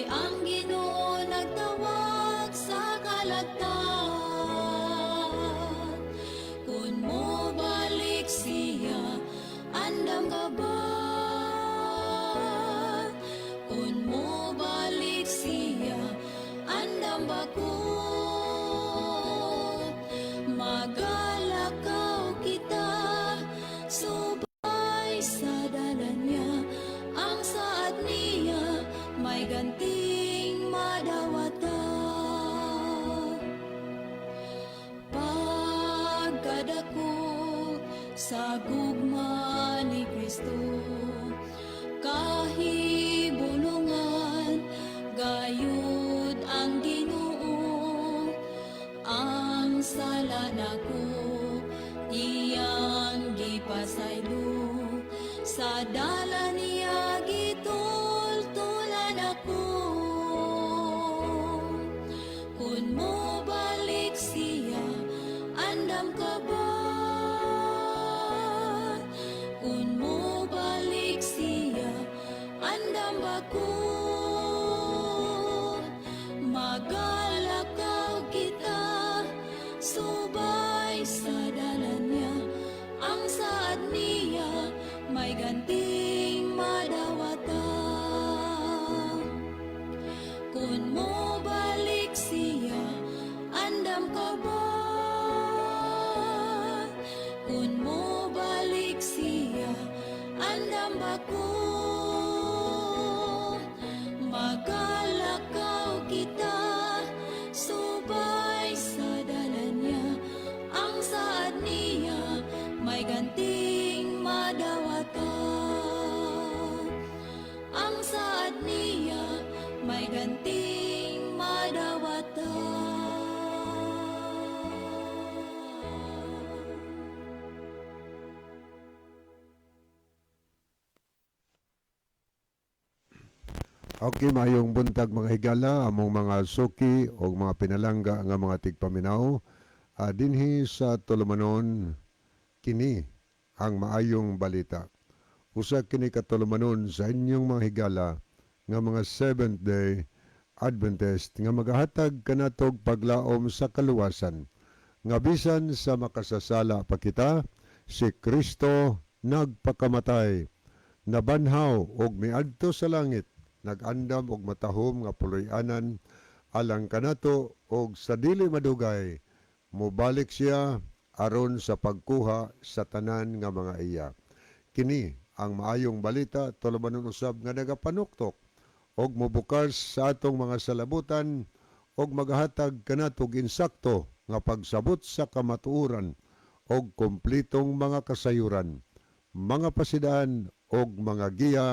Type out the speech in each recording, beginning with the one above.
ang Ginoo nagtawag sa kalatag. Kun mo balik siya, andam ka ba? Kun mo balik siya, andam ba ko? Magalakaw kita, subay sa dalan niya. Ang saad niya, may ganting madawata. Pagkadako sa gugma ni Kristo, kahibulungan, gayud ang Ginoo. Ang sala nako, iyang gipasaylo, sa dalan niya gitultulan ako. Kun mo balik siya, andam ka ba? Kun mo balik siya, andam ba ko? Magalakaw kita, subay sa dalan niya. Ang saad niya, may ganting madawata. Kun mo balik siya, andam ka ba? Kun mo balik siya, andam ba ko? Magalakaw kita, subay sa dalan niya. Ang saad niya, may ganting madawata. Ang saad niya, may ganting madawata. Okay, mayong buntag mga higala, among mga suki o mga pinalangga nga mga tigpaminaw. Dinhi sa tulumanon, kini ang maayong balita. Usa kini katulumanon sa inyong mga higala nga mga Seventh-day Adventist nga magahatag kanatog paglaom sa kaluwasan. Nga bisan sa makasasala pa kita, si Kristo nagpakamatay, nabanhaw og miadto sa langit, nagandam og matahom nga puloy-anan alang kanato og sa dili madugay mobalik siya aron sa pagkuha sa tanan nga mga iya. Kini ang maayong balita tulumanon usab nga nagapanuktok og mobukas sa atong mga salabutan og magahatag kanatog insakto nga pagsabot sa kamatuoran og kumplitong mga kasayuran, mga pasidaan og mga giya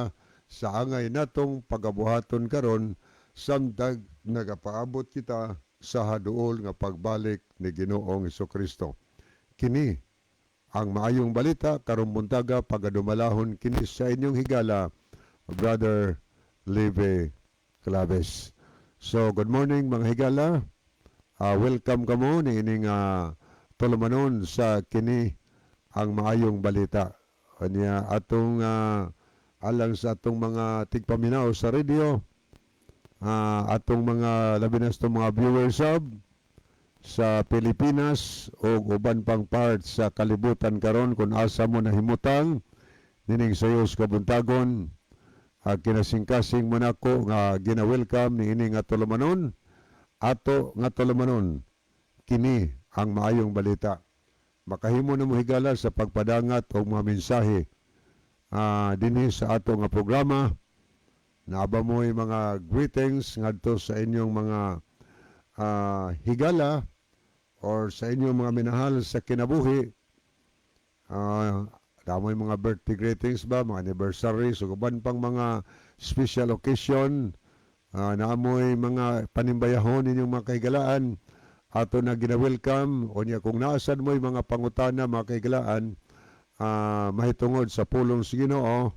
sa angay natong pagabuhaton karon samtang nagapaabot kita sa haduol nga pagbalik ni Ginoong Hesukristo. Kini ang maayong balita karong buntaga pagadumalahon kini sa inyong higala, Brother Leve Claves. So good morning mga higala. Welcome kamo ni ining tulumanon sa kini ang maayong balita. Anya atong alang sa atong mga tigpaminaw sa radio, atong mga labi na sa mga viewers sa Pilipinas o uban pang part sa kalibutan karon kung asa mo nahimutang nining sayos kabuntagon, kinasingkasing mo nako nga gina-welcome ni ini nga tulumanon ato nga tulumanon kini ang maayong balita. Makahimo na mo higala sa pagpadangat og mga mensahe dinhi sa ato nga programa. Naaba mo yung mga greetings ngadto sa inyong mga higala or sa inyong mga minahal sa kinabuhi. Damoy mga birthday greetings ba, mga anniversary, suguban pang mga special occasion. Naamoy mga panimbayahon ninyong mga kahigalaan ato na gina-welcome. O niya kung naasan mo yung mga pangutana mga kahigalaan, mahitungod sa pulong sa Ginoo,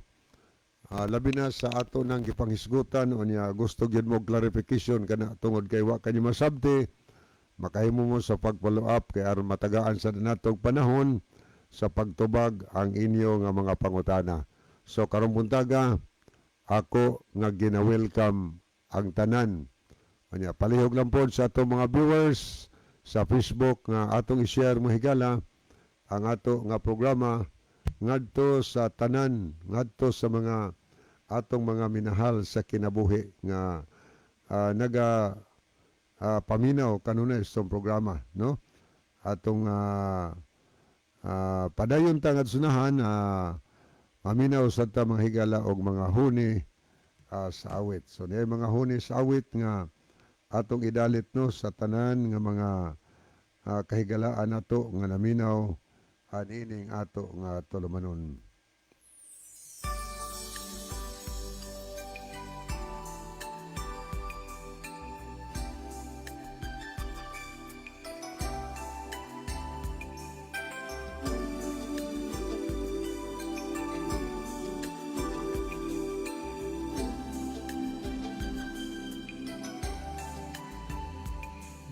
labi na sa ato nang gipanghisgutan o niya gusto gyud mo clarification kana tungod kay wa kanyo masabti, makahimo mo sa pag-follow up kay aron matagaan sa natong panahon sa pagtubag ang inyo nga mga pangutana. So karong buntaga ako nga gina-welcome ang tanan. Anya, palihog lang po sa atong mga viewers sa Facebook nga atong i-share mo higala ang ato nga programa ngadto sa tanan, ngadto sa mga atong mga minahal sa kinabuhi nga naga paminaw kanunay sa programa, no? Atong padayon tangad sunahan maminaw sa ta mga higala og mga huni sa awit. So niya mga huni sa awit nga atong idalit no sa tanan nga mga kahigalaan nato nga naminaw anining ato nga tulumanon.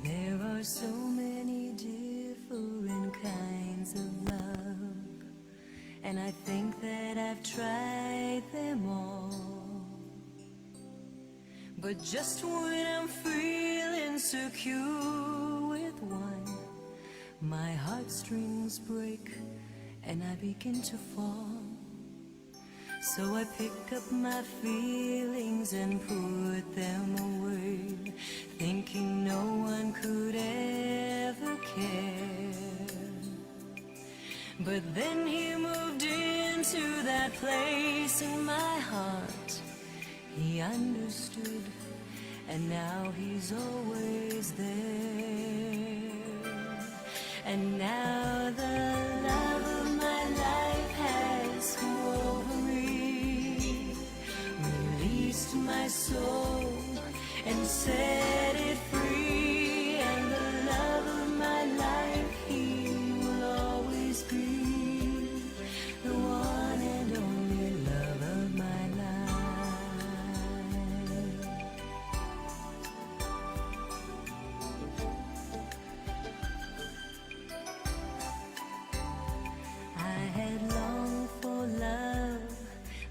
There are so many different kinds of love, and I think that I've tried them all. But just when I'm feeling secure with one, my heartstrings break and I begin to fall. So I pick up my feelings and put them away, thinking no one could ever care. But then he moved into that place in my heart. He understood, and now he's always there. And now the love of my life has come over me, released my soul and set it free. And the love of my life, he will always be the one and only love of my life. I had longed for love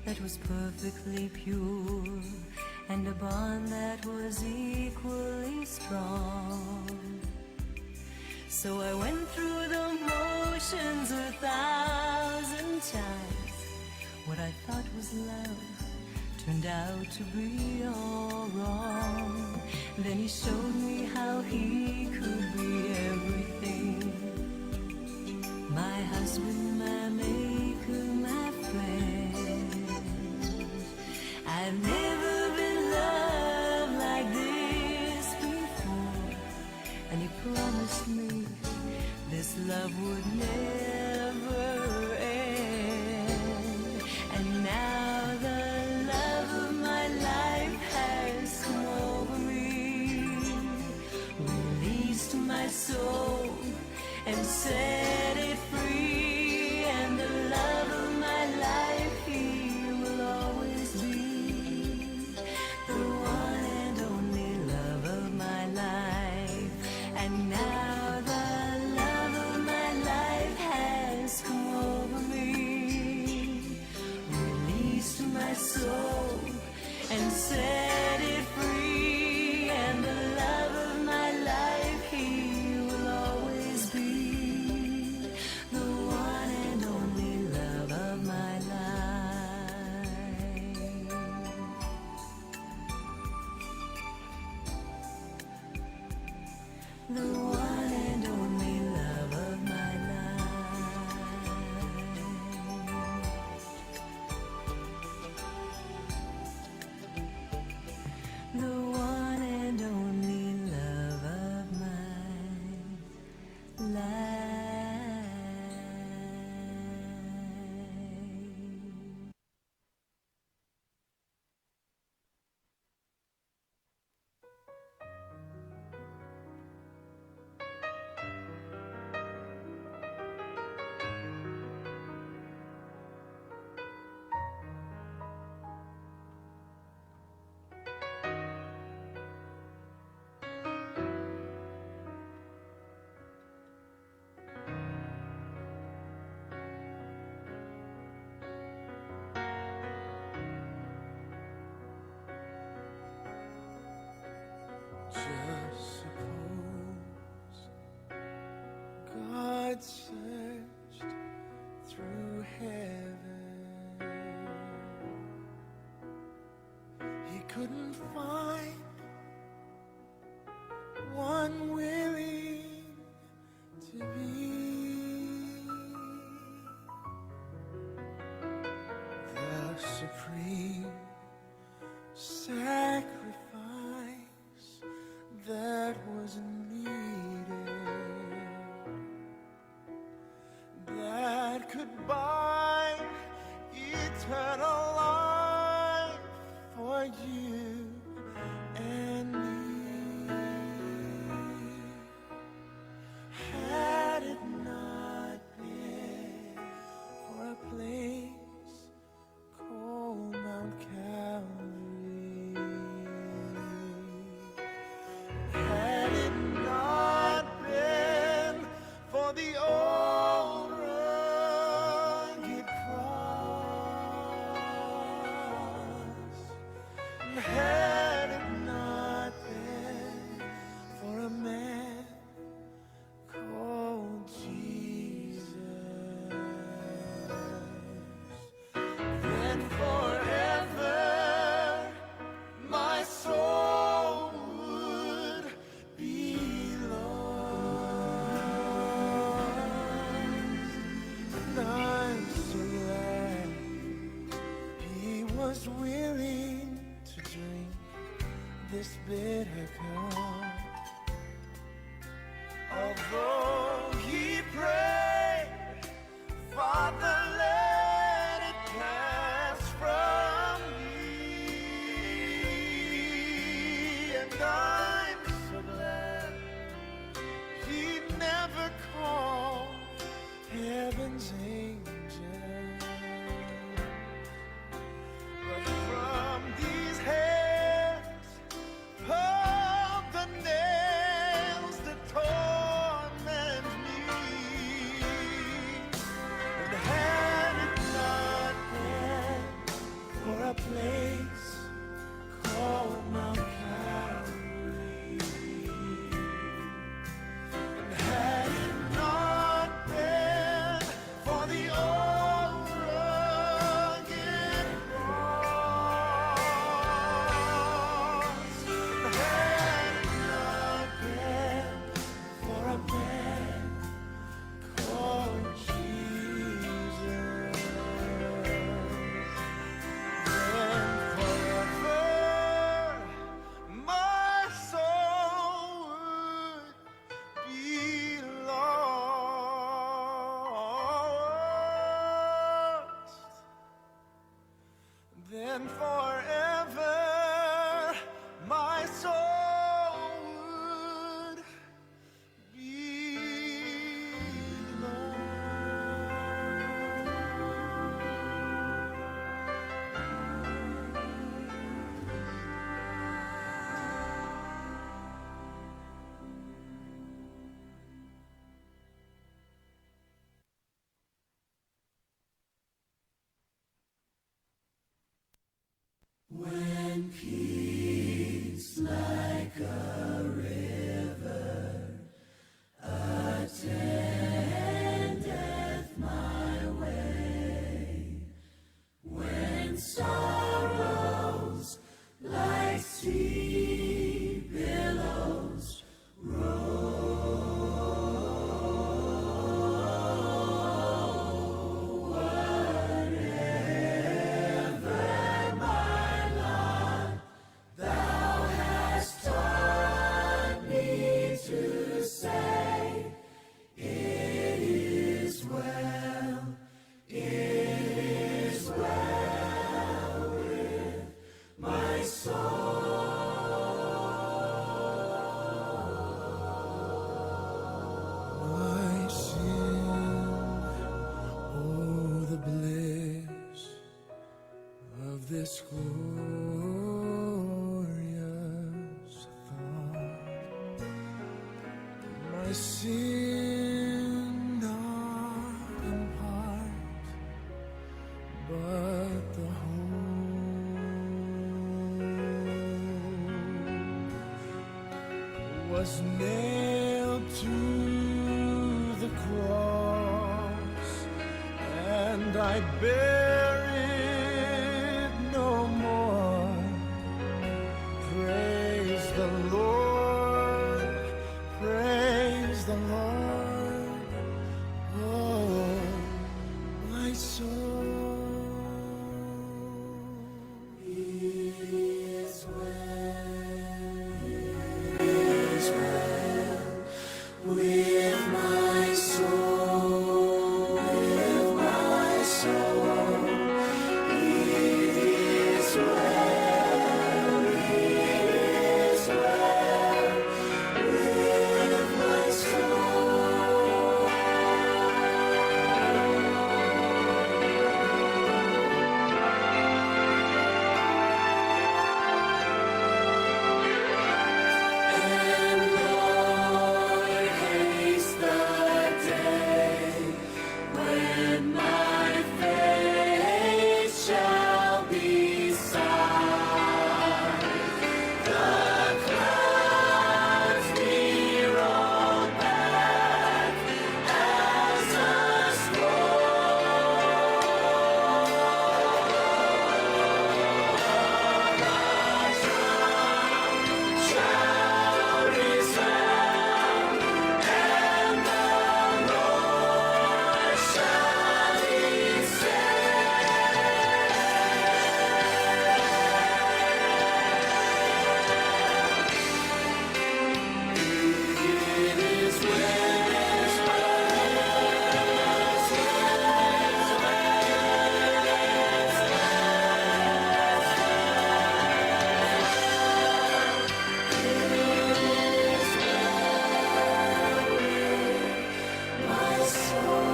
that was perfectly pure, and a bond that was equally strong. So I went through the motions 1,000 times. What I thought was love turned out to be all wrong. Then he showed me how he could be everything. My husband, my maker, my friend. I've never been loved like this before, and he promised me this love would never end. And now the love of my life has come over me, released my soul and set it free. And the love of my life, he will always be the one and only love of my life. And now the love of my life has come over me, released my soul and set it free. And the love of my life, he will always be the one and only love of my life. The one and only love of my life. The one and only love of my life. Just suppose God searched through heaven. He couldn't find one willing to be the supreme sacrifice that was needed, that could buy eternal life for you and me. Had it not been for a place called Mount Calvary, had it not been for the old rugged cross, had it not been for a man called Jesus, then forever my soul would be lost. And I'm so glad he was willing to drink this bitter cup. Although he prayed, Father, let it pass from me. And I'm so glad he never called heaven's angels, but from these hands of the nails that torment me. And had it not been for a place called Mount Calvary, and had it not been for the old rugged cross, had it not been for a man called Jesus, then forever my soul would be lost. Then forever my soul would be lost. My sin, oh the bliss of this glorious thought. My sin not in part, but the whole. was nailed to the cross, and I bear it no more. Praise the Lord, praise the Lord, oh my soul. It is well with my soul, with my soul. It is well, with my soul. And Lord, haste the day when my face shall be sight. The clouds be rolled back as a shall resound, and the Lord shall It is my soul.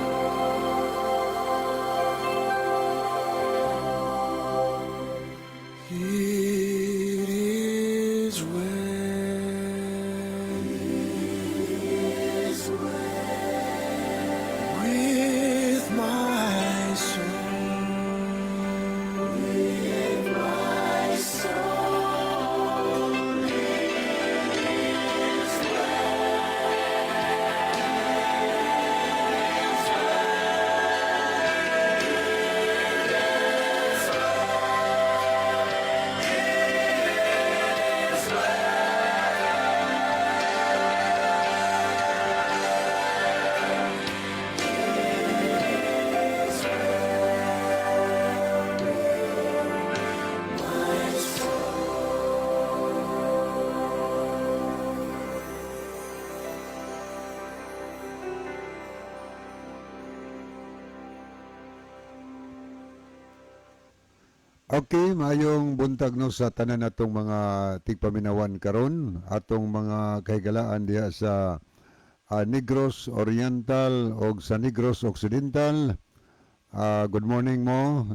It is well with my soul, with my soul. It is Okay, mayong buntag no sa tanan natong mga tigpaminawan karon, atong mga kahigalaan diha sa Negros Oriental o sa Negros Occidental. Good morning mo.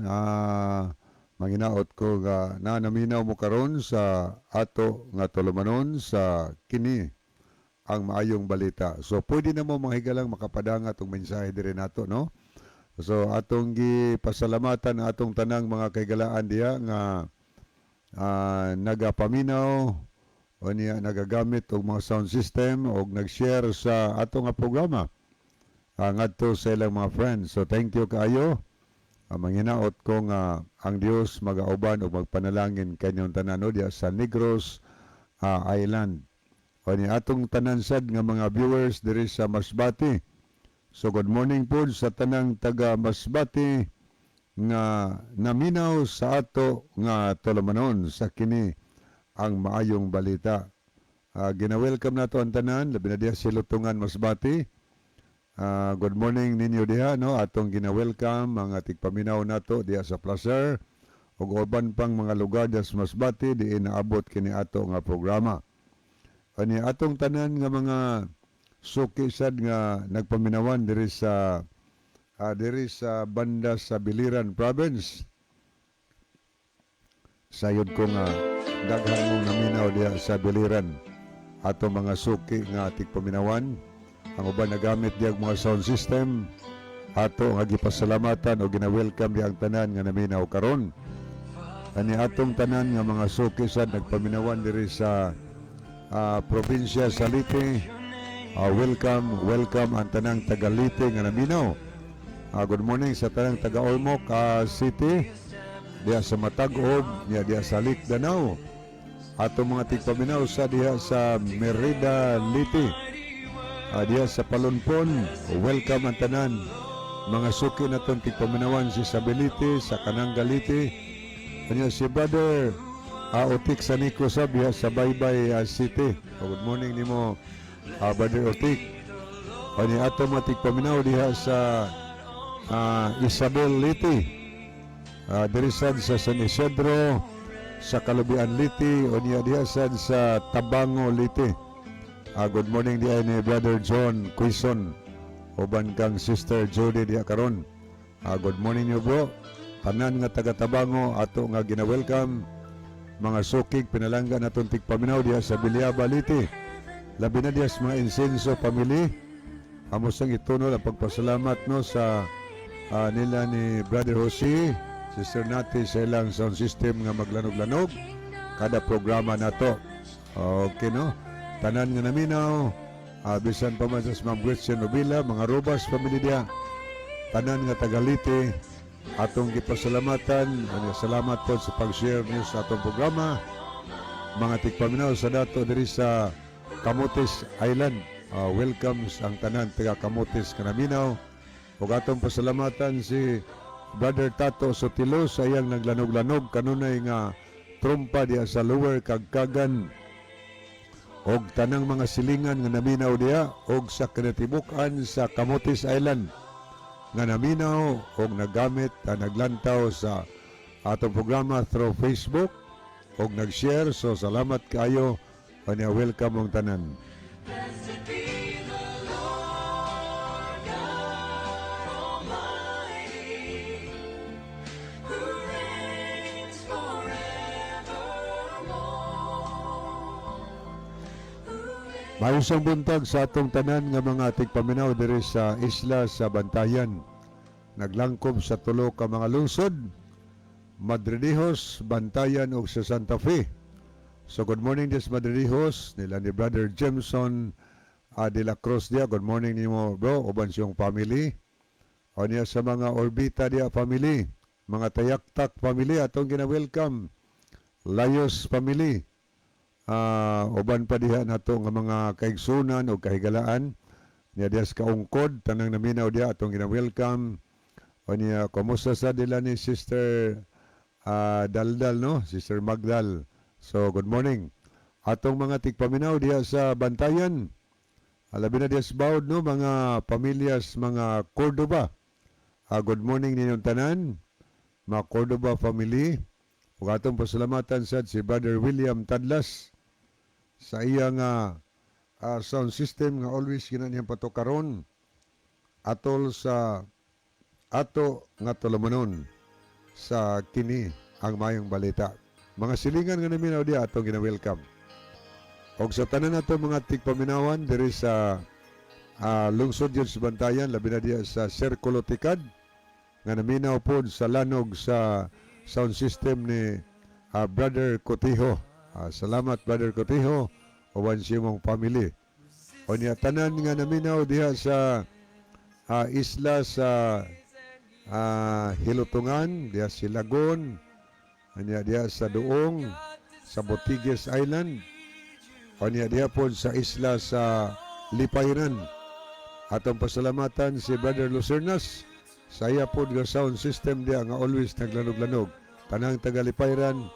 Manginaot ko nga naminaw mo karon sa ato nga tulumanon sa kini ang maayong balita. So pwede na mo mga higalang makapadanga atong mensahe diri nato, no? So atong gipasalamatan ang atong tanang mga kaigalaan diha nga nagapaminaw o niya nagagamit og mga sound system og nag-share sa atong nga programa ngadto sa ilang mga friends. So thank you kaayo. Manginaot ko nga ang Dios magauban og magpanalangin kanyong tanan diha sa Negros Island. O ni atong tanan sad nga mga viewers diri sa Masbate. So good morning po sa tanang taga Masbate nga naminaw sa ato nga tulumanon sa kini ang maayong balita. Gina-welcome nato ang tanan, labi na diha si Lutungan Masbate. Good morning ninyo diha, no? Atong gina-welcome mga tigpaminaw nato diha sa Placer ug uban pang mga lugar diha sa Masbate di naabot kini ato nga programa. Ani atong tanan nga mga suki sad nga nagpaminawan diri sa banda sa Biliran Province. Sayod ko nga daghan mong naminaw diha sa Biliran. Ato mga suki nga tigpaminawan, ang uban nagamit diha mga sound system. Ato nga gipasalamatan o gina-welcome diha ang tanan nga naminaw karon. Ani atong tanan nga mga suki sad nagpaminawan diri sa probinsya sa Leyte. Welcome ang tanang taga Leyte nga naminaw. Good morning sa tanang taga Ormoc City, diya sa Matag-Ob, diya sa Likdanao. Ato mga tigpaminaw sa diya sa Merida Leyte, diya sa Palunpon. Welcome ang tanan mga suki na itong tigpaminawan si Sabilite sa Kananga Leyte. Kanya si Brother Otik sa Nico Sab diya sa Baybay City. Good morning nimo Brother Otik. Kanya ato mga tigpaminaw diya sa Isabel Leyte, dirisad sa San Isidro, sa Kalubian Leyte, o diya sad sa Tabango Leyte. Good morning diya ni Brother John Quison, uban kang Sister Jody diya karon. Good morning niyo bro. Tanan nga taga Tabango ato nga gina-welcome. Mga sukig pinalangga naton tigpaminaw diya sa Biliaba Leyte. Labi na diya sa mga Insenso family. Amos ang ituno ang pagpasalamat no sa nila ni Brother Jose, Sister Nati sa ilang sound system nga maglanog-lanog kada programa nato. Okay no? Tanan nga naminaw, bisan pa man sa Ma'am Gretchen Nobila, mga Robas family dia. Tanan nga taga Leyte, atong gipasalamatan. Salamat po sa pag-share niyo sa atong programa. Mga tigpaminaw sa dato diri sa Camotes Island. Welcome ang tanan taga Camotes kanaminaw. Ug atong pasalamatan si Brother Tato Sotilo sa iyang naglanog-lanog kanunay nga trompa diya sa Lower Kagkagan og tanang mga silingan nga naminaw diya og sa kinatibukan sa Camotes Island nga naminaw og nagamit naglantaw sa atong programa through Facebook og nag-share. So salamat kayo kanya welcome ang tanan. Blessed be the Lord God Almighty, who reigns forevermore. Maayos ang buntag sa atong tanan nga mga tigpaminaw diri sa isla sa Bantayan. Naglangkob sa tulo ka mga lungsod, Madridijos, Bantayan ug sa Santa Fe. So good morning des Madridijos nila ni Brother Jameson de la Cruz dia. Good morning nimo bro, uban siyong family. O niya sa mga Orbita dia family, mga Tayaktak family atong gina-welcome. Layos family. Uban pa diha nato nga mga kaigsunan o kahigalaan niya diya sa Kaungkod, tanang naminaw diya atong gina-welcome. O niya kumusta sa dila ni Sister Daldal no, Sister Magdal. So good morning. Atong mga tigpaminaw diya sa Bantayan. Alabi na diya sa Baud no, mga pamilyas, mga Cordoba. Good morning ninyong tanan, mga Cordoba family. Ug atong pasalamatan sad si Brother William Tadlas sa iyang sound system nga always ginaniyang patukaron atol sa ato nga tulumanon sa kini ang mayong balita. Mga silingan nga naminaw diya atong gina-welcome. Og sa tanan nato mga tigpaminawan diri sa lungsod yun sa Bantayan, labi na diya sa Sirkulo Tikad nga naminaw po sa lanog sa sound system ni Brother Cotijo. Salamat Brother Cotijo uban sa imong family. O niya tanan nga naminaw diha sa isla sa Hilutungan, diya si Lagon, diya sa Duong, sa Botigues Island, o diya po sa isla sa Lipayran. Atong pasalamatan si Brother Lucernas sa iya po nga sound system diya nga always naglanog-lanog. Tanang taga Lipayran,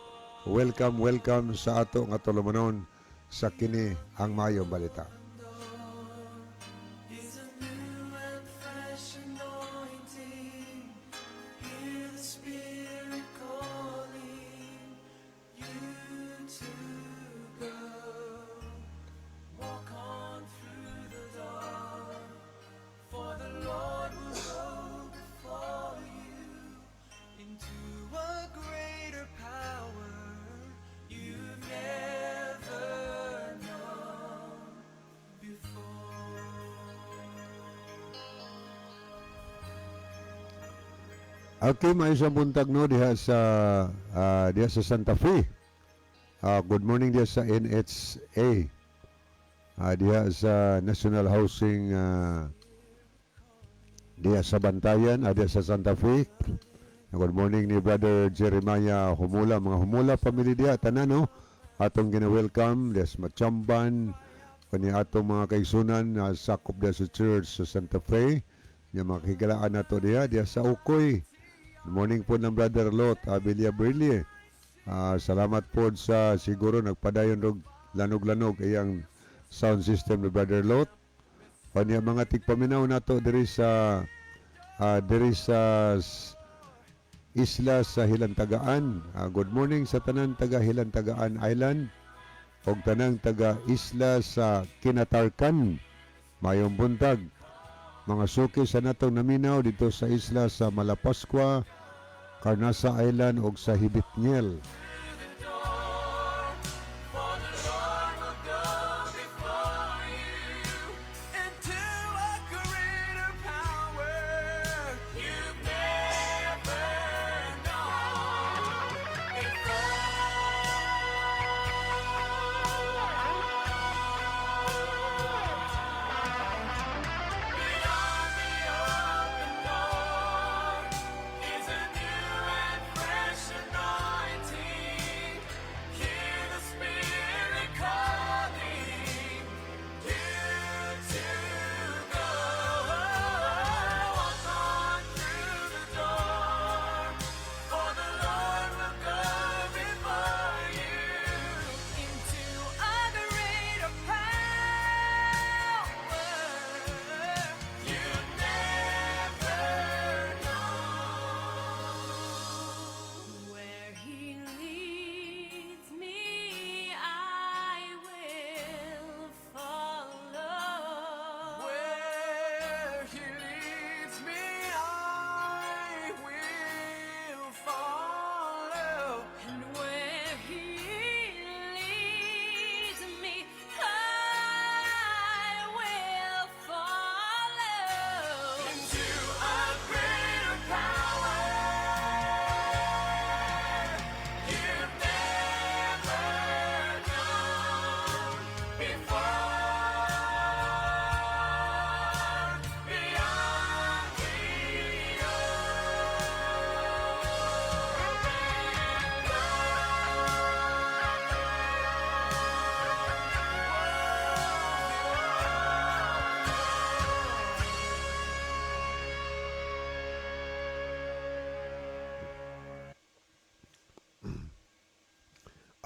welcome sa ato nga tulumanon sa kini ang mayong balita. Is a new and fresh anointing. Hear the Spirit calling you to go. Walk on through the dark, for the Lord will go before you into a greater power you've never known before. Okay, may isang buntag no diha sa Santa Fe. Good morning diha sa NHA. diha sa National Housing diha sa Bantayan, diha sa Santa Fe. Good morning ni Brother Jeremiah Humula, mga Humula family diha tanan no. Atong gina-welcome diha sa Machamban, kani atong mga kaigsunan sakop diha sa church sa Santa Fe. Nya makikilaan nato diha sa Ukoy. Good morning po ng Brother Lot Abilia Brilli. Salamat po sa siguro nagpadayon og lanog-lanog iyang sound system ni Brother Lot. Kanya mga tigpaminaw nato diri sa isla sa Hilantagaan. Good morning sa tanan taga Hilantagaan Island og tanang taga isla sa Kinatarkan. Mayong buntag. Mga suki sa natong naminaw dito sa isla sa Malapascua, Carnasa Island og sa Hibitniel.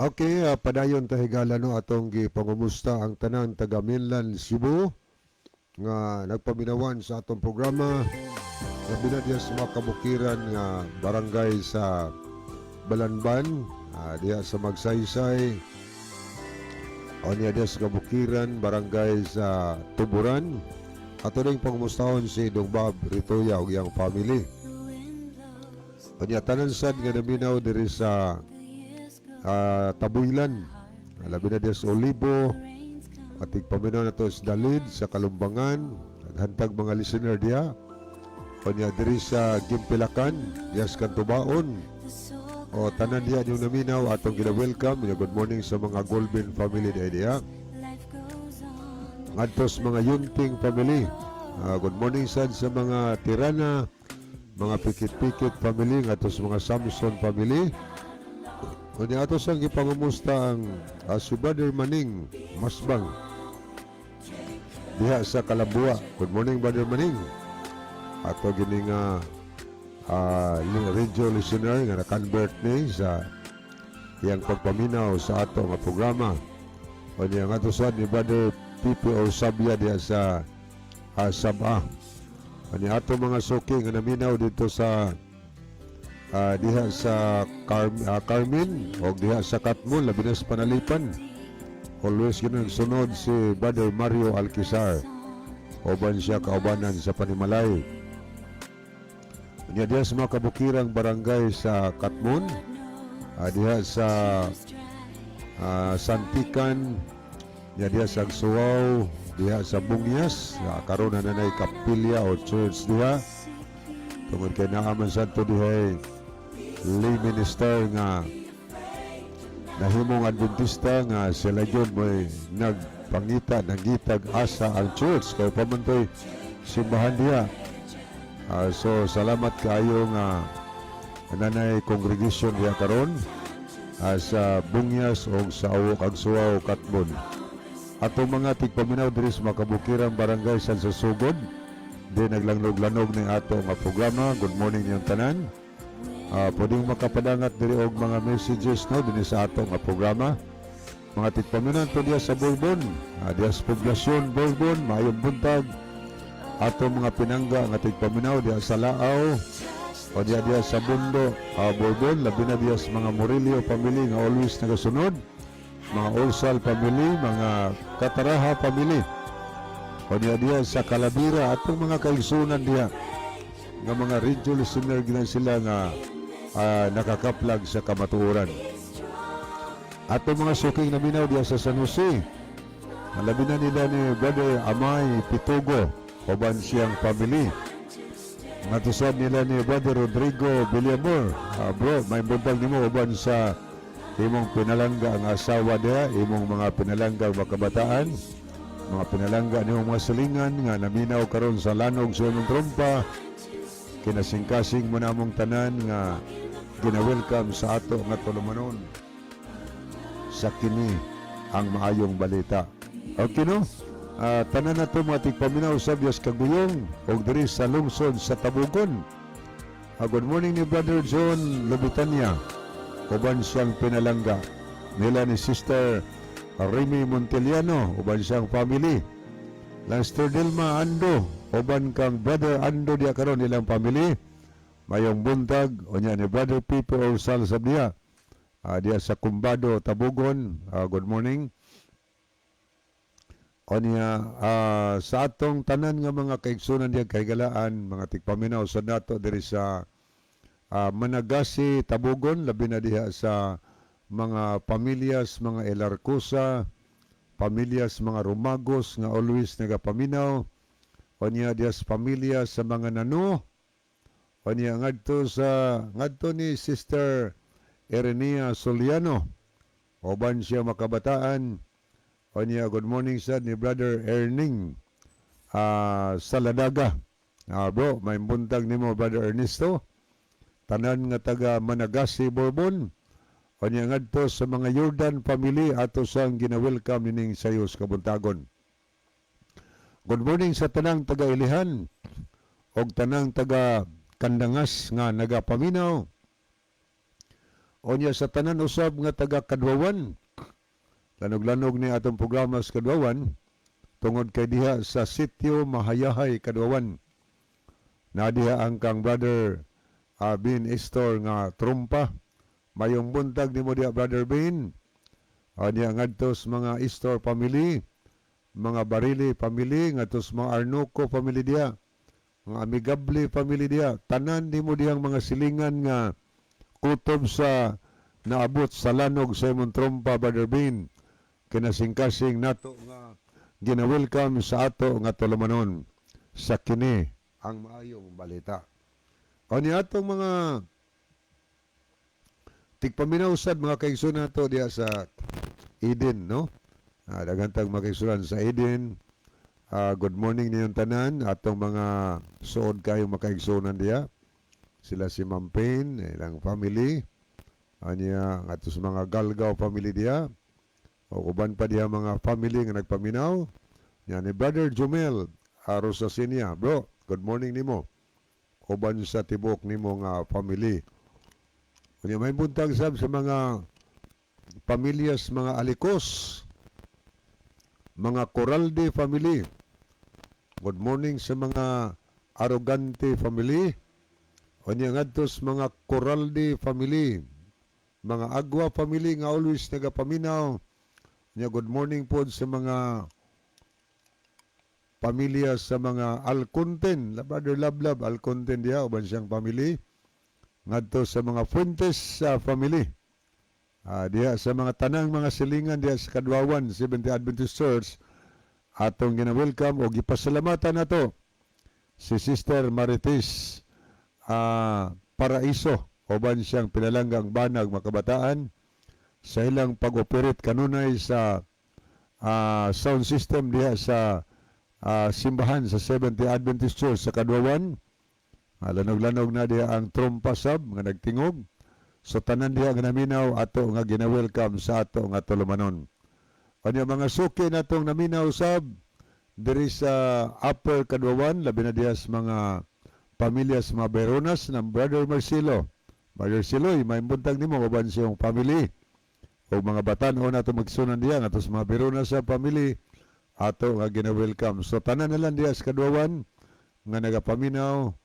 Okay, padayon ta higala no atong gipangumusta ang tanang taga Mainland Cebu nga nagpaminawan sa atong programa. Labi na diya sa mga kabukiran nga barangay sa Balanban, diya sa Magsaysay, o niya diya sa kabukiran barangay sa Tuburan. Ato ring pangumustahon si Dong Bob Ritoya ug iyang family. O niya tanan sad nga naminaw diri sa Tabuilan, labi na diya sa Olibo, ating paminaw na to sa Dalid, sa Kalumbangan, naghantag mga listener diya, o niya diri sa Gimpilakan, diya sa Kantubaon, o tanan diya yung naminaw, atong gina-welcome, good morning sa mga Golben family diya, ngadtos mga Yunting family, good morning sad sa mga Tirana, mga Pikit-Pikit family, ngadtos mga Samson family. Kundi ato sang ipangumusta ang si Brother Maning Masbang diha sa Kalabua. Good morning Brother Maning. Ato gini nga radio listener nga na-convert ni sa iyang pagpaminaw sa ato nga programa. Kundi ang ato sad ni Brother PPO Sabia diha sa Sabah. Kundi ato mga suki nga naminaw dito sa diha sa Carmen o diha sa Katmon, labi na sa Panalipan. Always ganun sunod si Brother Mario Alquizar, oban siya kaubanan sa Panimalay. Diha sa mga kabukirang barangay sa Katmon, diha sa Santikan, diha sa Agsuaw, diha sa Bungyas, karon na nanay kapilya o church diha. Tungod kay naaman santo diha lay minister nga nahimong Adventista nga sila yun mo'y nagpangita, nagitag asa ang church kay pamantoy simbahan diya. So salamat kayo nga nanay congregation diya karon sa Bungyas o sa Awok ag Suaw Katbon. Ato mga tigpaminaw diri sa Makabukirang Barangay San Susugod. Di naglanglog-lanog ni ato nga programa. Good morning yung tanan. Pwedeng makapadangat diri og mga messages no dinhi sa ato nga programa. Mga tigpaminaw to diya sa Bourbon, diya sa poblasyon Bourbon, maayong buntag. Ato mga pinangga nga tigpaminaw diya sa Laaw o diya sa Bundo, Bourbon, labi na diya sa mga Morillo family nga always nagasunod, mga Orsal family, mga Kataraha family, o diya sa Calabira, atong mga kaigsunan diya nga mga radio listener gina sila nga nakakaplag sa kamatuoran. Atong mga suking naminaw diya sa San Jose, labi na nila ni Brother Amay Pitugo, uban siyang family. Matusad nila ni Brother Rodrigo Villamor. Bro, may buntag nimo uban sa imong pinalangga ang asawa niya, imong mga pinalangga makabataan, mga pinalangga nimong mga silingan nga naminaw karon sa lanog sa imong trompa. Kinasingkasing mo namong tanan nga gina-welcome sa ato nga tulumanon sa kini ang maayong balita. Okay no? Tanan na ito mga tigpaminaw sa Bias Kaguyong o diri sa lungsod sa Tabugon. Good morning ni Brother John Lubitania, uban siyang pinalangga nila ni Sister Remy Monteliano, uban siyang family. Lanster Dilma Ando, uban kang Brother Ando diya karon nilang family. Mayong buntag o niya ni Brother Pipo Orsal Sabdia, diya sa Kumbado, Tabugon. Good morning. O niya, sa atong tanan nga mga kaigsunan diya kaigalaan, mga tigpaminaw sa nato diri sa Managasi, Tabugon, labi na diha sa mga pamilyas, mga Elarcusa, pamilyas, mga Rumagos nga always nagapaminaw. O niya diya sa pamilya sa mga Nano. O niya ngadto ni Sister Erenia Soliano, oban siya makabataan. O niya, good morning sa ni Brother Erning Saladaga. Bro, may buntag ni mo Brother Ernesto. Tanan nga taga Managasi, Bourbon. O niya ngadto sa mga Jordan family ato sang gina-welcome nining sayos kabuntagon. Good morning sa tanang taga Ilihan o tanang taga Kandangas nga nagapaminaw. O niya sa tanan usab nga taga Kadwawan. Lanog-lanog ni atong programa sa Kadwawan tungod kay diha sa sitio Mahayahay, Kadwawan. Na diha ang kang Brother Bin Estor nga trumpa. Mayong buntag ni mo diha Brother Bin. Diha ngadto sa mga Estor family, mga Barili family, ngadto sa mga Arnoco family diha, mga Amigable family diha. Tanan ni mo dihang mga silingan nga kutob sa naabot sa lanog sa imong trumpa Brother Bin. Kinasingkasing nato nga gina-welcome sa ato nga tulumanon sa kini ang maayong balita. O ni atong mga tigpaminaw sad mga kaigsunan nato diya sa Eden, no? Dagantag mga kaigsunan sa Eden. Good morning niyong tanan, atong mga suod kayo mga kaigsunan diya. Sila si Ma'am Payne, ilang family. Niya ato sa mga Galgao family diya. O uban pa diya mga family nga nagpaminaw. Yan ni Brother Jumel Rosasinia. Bro, good morning nimo. Uban sa tibok nimo nga family. Kunya may buntag sab sa mga pamilyas, mga Alikos, mga Coralde family. Good morning sa mga Arrogante family. Kunya ngadtos mga Coralde family, mga Agua family nga always nagapaminaw. Good morning po sa mga pamilya sa mga Alconten, Brother Lablab, Alconten diya, uban siyang family. Ngadto sa mga Fuentes family. Diya sa mga tanang mga silingan diya sa Kadwawan, Seventh Adventist Church, atong gina-welcome o gipasalamatan nato si Sister Marites Paraiso, uban siyang pinalanggang banag makabataan. sa ilang pag-operate kanunay sa sound system diha sa simbahan sa Seventh-day Adventist Church sa Kadwawan. Lanog-lanog na diha ang trompa sab nga nagtingog. So tanan diha nga naminaw ato nga gina-welcome sa ato nga tulumanon. Ano mga suki natong naminaw sab diri sa Upper Kadwawan, labi na diha sa mga pamilya sa mga Beronas ng Brother Marcelo. Brother Siloy, may buntag nimo uban siyang family. O mga batan-o nato magsunan diha nga sa mga Beronas sa family ato nga gina-welcome. So tanan na lang diha sa Kadwawan nga nagapaminaw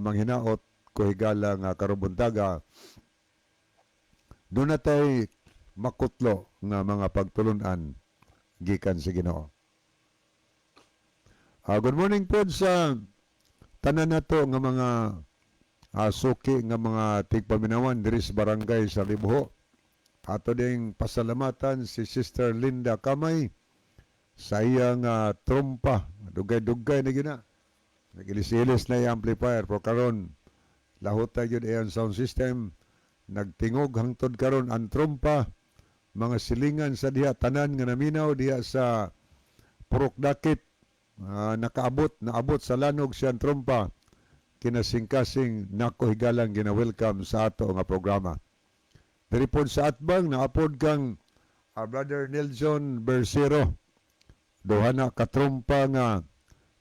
manghinaot ko higala nga karubuntaga. Doon natay makutlo nga mga pagtulunan gikan sa Ginoo. Good morning po sa tanan nato nga mga suki nga mga tigpaminawan diri sa barangay sa Libho. Ato ding pasalamatan si Sister Linda Kamay sa iyang trompa. Dugay-dugay na gina. Nagilis-ilis na yung amplifier. Pero karon lahot na yun ang sound system. Nagtingog hangtod karon ang trompa. Mga silingan sa diha. Tanan nga naminaw diha sa Purok Dakit. Naabot sa lanog siyang trompa. Kinasing-kasing nako higalang gina-welcome sa ato nga programa. Diripod sa Atbang, naapod kang Brother Nelson Bersero. Duha na katrompa nga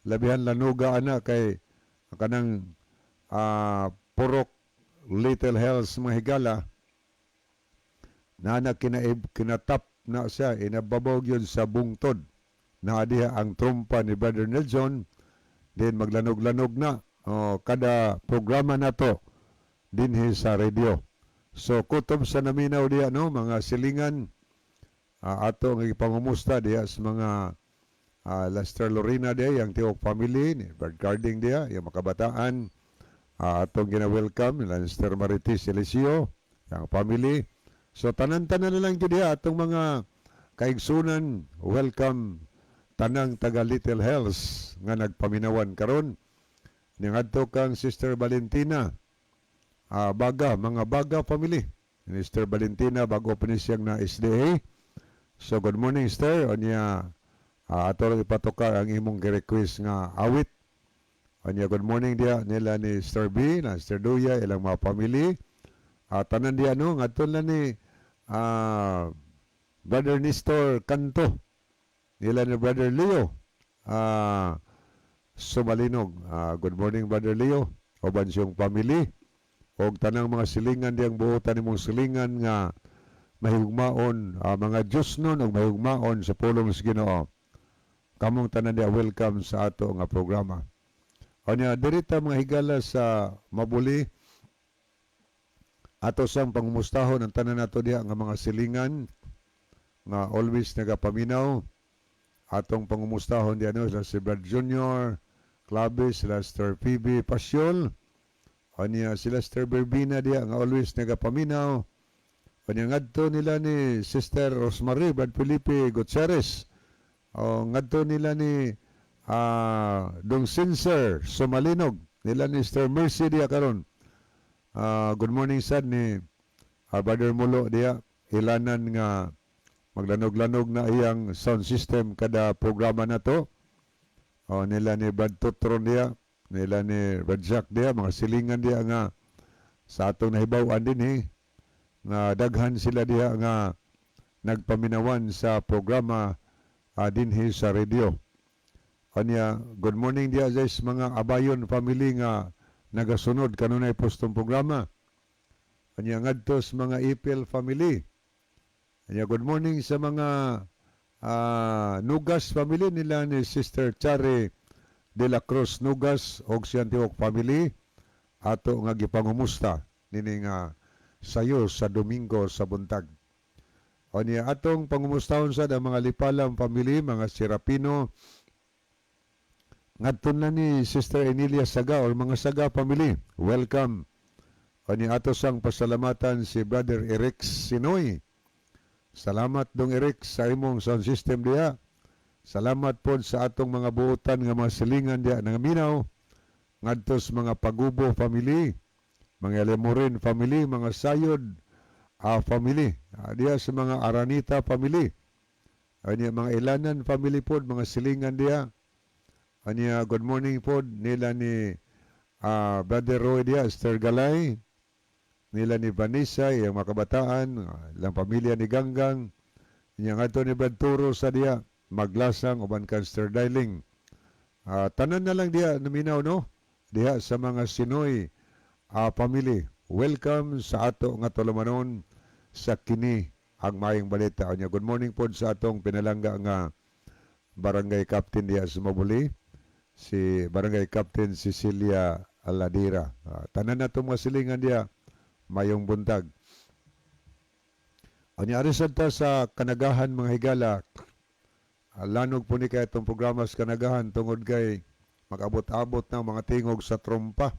labihan lanuga ana kay kanang Purok Little Hells mga higala. Na kinatap na siya, inababog yun sa bungtod. Naadiha ang trompa ni Brother Nelson. Then maglanog-lanog na. Kada programa na to dinhi sa radio. So kutob sa naminaw diya mga silingan ato nga ipangumusta diya sa mga Lester Lorena diya yang Tiok family ni Bird Guarding diya yang makabataan atong gina-welcome Lester Maritis Eliseo yang family. So tanan-tanan na lang diya atong mga kaigsunan welcome tanang taga Little Hells nga nagpaminawan karon. Ningadto kang Sister Valentina mga Baga family. Sister Valentina bago pa siyang na SDA. So good morning Sister. Onya ato lang ipatoka ang imong request nga awit. Onya good morning dia nila ni Sister B na Sister Duya ilang mga family. Tanan dia ngadto lang ni Brother Nestor Canto. Nila ni Brother Leo Sumalinog. Good morning Brother Leo. Oban siyang family. Og tanang mga silingan diyang buotan nimong silingan nga mahigugmaon mga Diyos nun og mahigugmaon sa pulong sa Ginoo. Kamong tanan diya welcome sa ato nga programa. Onya dirita mga higala sa Mabuli. Ato sang pangumustahon ang tanan nato diya nga mga silingan nga always nagapaminaw. Atong pangumustahon diya si Brad Junior, Clavis, Lester PB Pasyol. Anya si Lester Berbina diya nga always nagapaminaw. Anya ngadto nila ni Sister Rosemary Brad Felipe Gutierrez. Ngadto nila ni Dong Sincer Sumalinog. Nila ni Sister Mercy diya karon. Good morning sad ni Brother Mulo diya. Ilanan nga maglanog-lanog na iyang sound system kada programa na to. Nila ni Brad Tutron diya. Nila ni Brad Jack diya. Mga silingan diya nga sa atong nahibawan din nga daghan sila diya nga nagpaminawan sa programa dinhi sa radio. Anya, good morning diya guys mga Abayon family nga nagasunod kanunay postong programa. Anya ngadto sa mga Ipil family. Anya, good morning sa mga Nugas family nila ni Sister Chari de la Cruz Nugas og siyang Tiok family. Ato nga gipangumusta nini nga sayo sa Domingo sa buntag. O niya atong pangumustahon sa mga Lipalam family, mga Serapino. Ngadto na ni Sister Enilia Saga or mga Saga family. Welcome. O niya ato sang pasalamatan si Brother Eric Sinoy. Salamat dong Eric sa imong sound system diya. Salamat po sa atong mga buotan nga mga silingan diya ng minaw. Ngadto sa mga Pagubo family, mga Lemorin family, mga Sayod family. Diya sa mga Aranita family. Anya mga Ilanan family pod, mga silingan diya. Anya good morning pod nila ni Brother Roy diya, Esther Galay. Nila ni Vanessa, yung mga kabataan, ilang pamilya ni Ganggang. Yang ato ni Brad Turo sa diya, Maglasang, uban kan Esther Diling. Tanan na lang diya naminaw no? Diya sa mga Sinoy family. Welcome sa ato nga tulumanon sa kini ang maayong balita. Anya good morning po sa atong pinalangga nga barangay captain diya sa Mabuli, si barangay captain Cecilia Aladira. Tanan na itong mga silingan diya mayong buntag. Anya arisan ta sa Kanagahan mga higala. Lanog po ni kay itong programa sa Kanagahan tungod kay mag-abot-abot ng mga tingog sa trompa.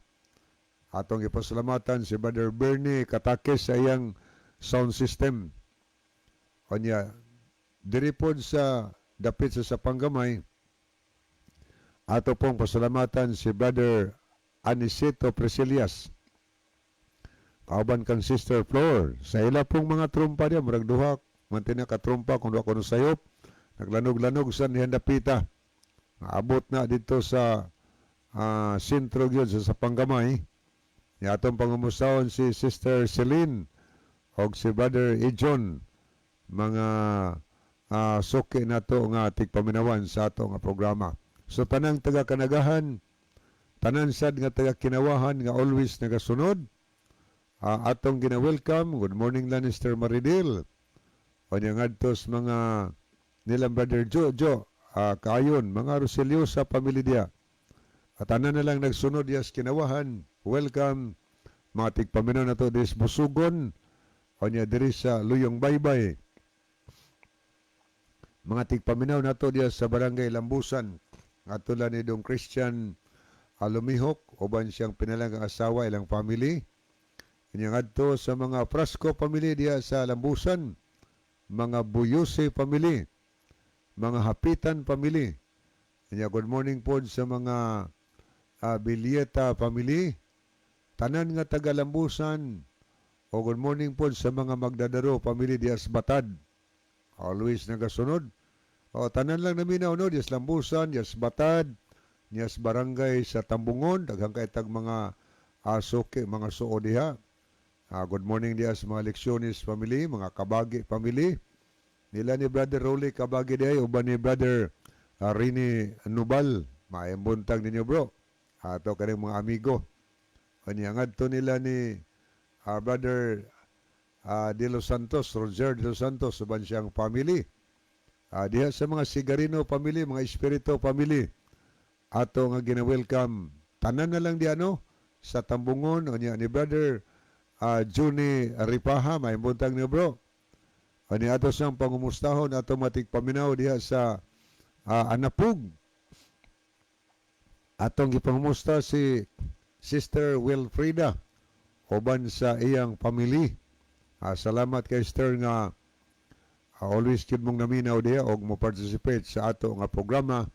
Atong ipasalamatan si Brother Bernie Katakis sa iyang sound system. Kanya, diri po sa dapit sa Panggamay, ato pong pasalamatan si Brother Anisito Presilias. Kauban kang Sister Flor. Sa ila pong mga trumpa niya, marag duhak, mantina ka trumpa kung duha ko sayop, naglanog-lanog sa niyan dapita. Abot na dito sa sentro yun sa Panggamay. Niya atong pangumusawon si Sister Celine o si Brother Ejon, mga suki na to nga tigpaminawan sa ato nga programa. So tanang taga Kanagahan, tanan sad nga taga Kinawahan nga always nagasunod, atong gina-welcome. Good morning Lannister Maridil. O niya ngadto sa mga nilang Brother Jojo, kayon, mga Roselio sa pamilya. At tanan na lang nagsunod yas Kinawahan. Welcome, mga tigpaminaw na to dis Busugon, o niya diri sa Luyong Baybay. Mga tigpaminaw na to diya sa Barangay Lambusan. Atula ni Dong Christian Lumihok, uban siyang pinalang asawa, ilang family. Inyang adto sa mga Frasco family diya sa Lambusan, mga Buyose family, mga Hapitan family. Inyang good morning po sa mga Bilieta family, tanan nga taga Lambusan, o good morning po sa mga Magdadaro family diya sa Batad. Always nagasunod. O tanan lang naminaw no, diya sa Lambusan, diya sa Batad, diya sa barangay sa Tambungon, daghang kaitag mga suki, mga suo diha. Good morning diya sa mga Leccionis family, mga Kabagi family. Nila ni Brother Rolly Kabagi diya, uban ni Brother Rini Nubal. Maayang buntag ninyo bro. Ato kaning mga amigo. Kanyangad to nila ni Brother De Los Santos, Roger De Los Santos, uban siyang family. Diha sa mga Sigarino family, mga Espiritu family. Ato nga gina-welcome. Tanan na lang di ano, sa Tambungon, o niya ni Brother Juni Ripaha, may buntag niyo bro. O niya ato siyang pangumustahon, ato matik paminaw diha sa Anapug. Atong gipangumusta si Sister Wilfrida, uban sa iyang family. Salamat kay Sister nga always yun mong naminaw diya o mo participate sa ato nga programa.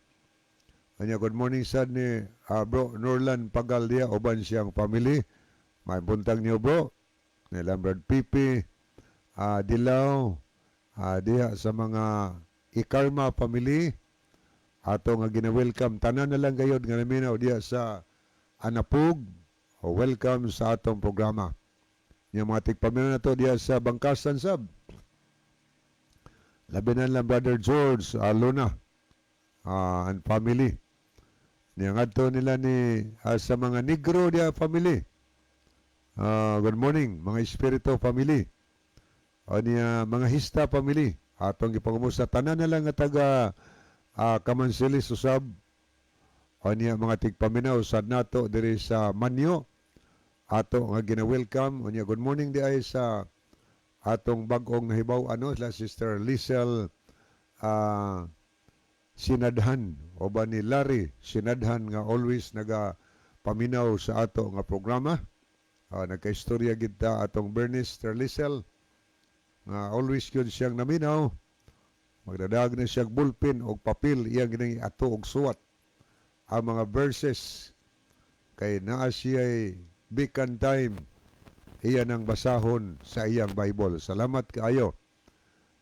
Kanya good morning sad ni bro Norlan Pagal diya, uban siyang family. May buntag niyo bro. Nilang Brad Pipi, Dilaw, diya sa mga Ikarma family. Ato nga gina-welcome. Tanan na lang gayod nga naminaw diya sa Anapug. Welcome sa atong programa. Yung mga tigpaminaw na to diya sa Bangkasan sab. Labi na lang Brother George Luna and family. Yung ato nila ni sa mga Negro diya family. Good morning mga Espiritu family. O niya mga Hista family. Atong gipangumusta tanan na lang nga taga Kamansilis usab. O niya mga tigpaminaw sad nato diri sa Manyo. Ato nga gina-welcome. O niya good morning di ay sa atong bag-ong nahibaw la Sister Lisel Sinadhan o ba ni Larry Sinadhan nga always paminaw sa ato nga programa. Nagka-istorya kita atong Bernice Sister Lisel nga always yun siyang naminaw. Magdadag na siyang bulpin o papel iyang ginang ato og suwat ang mga verses kay naa siya'y bikan time iyan ang basahon sa iyang Bible. Salamat kaayo.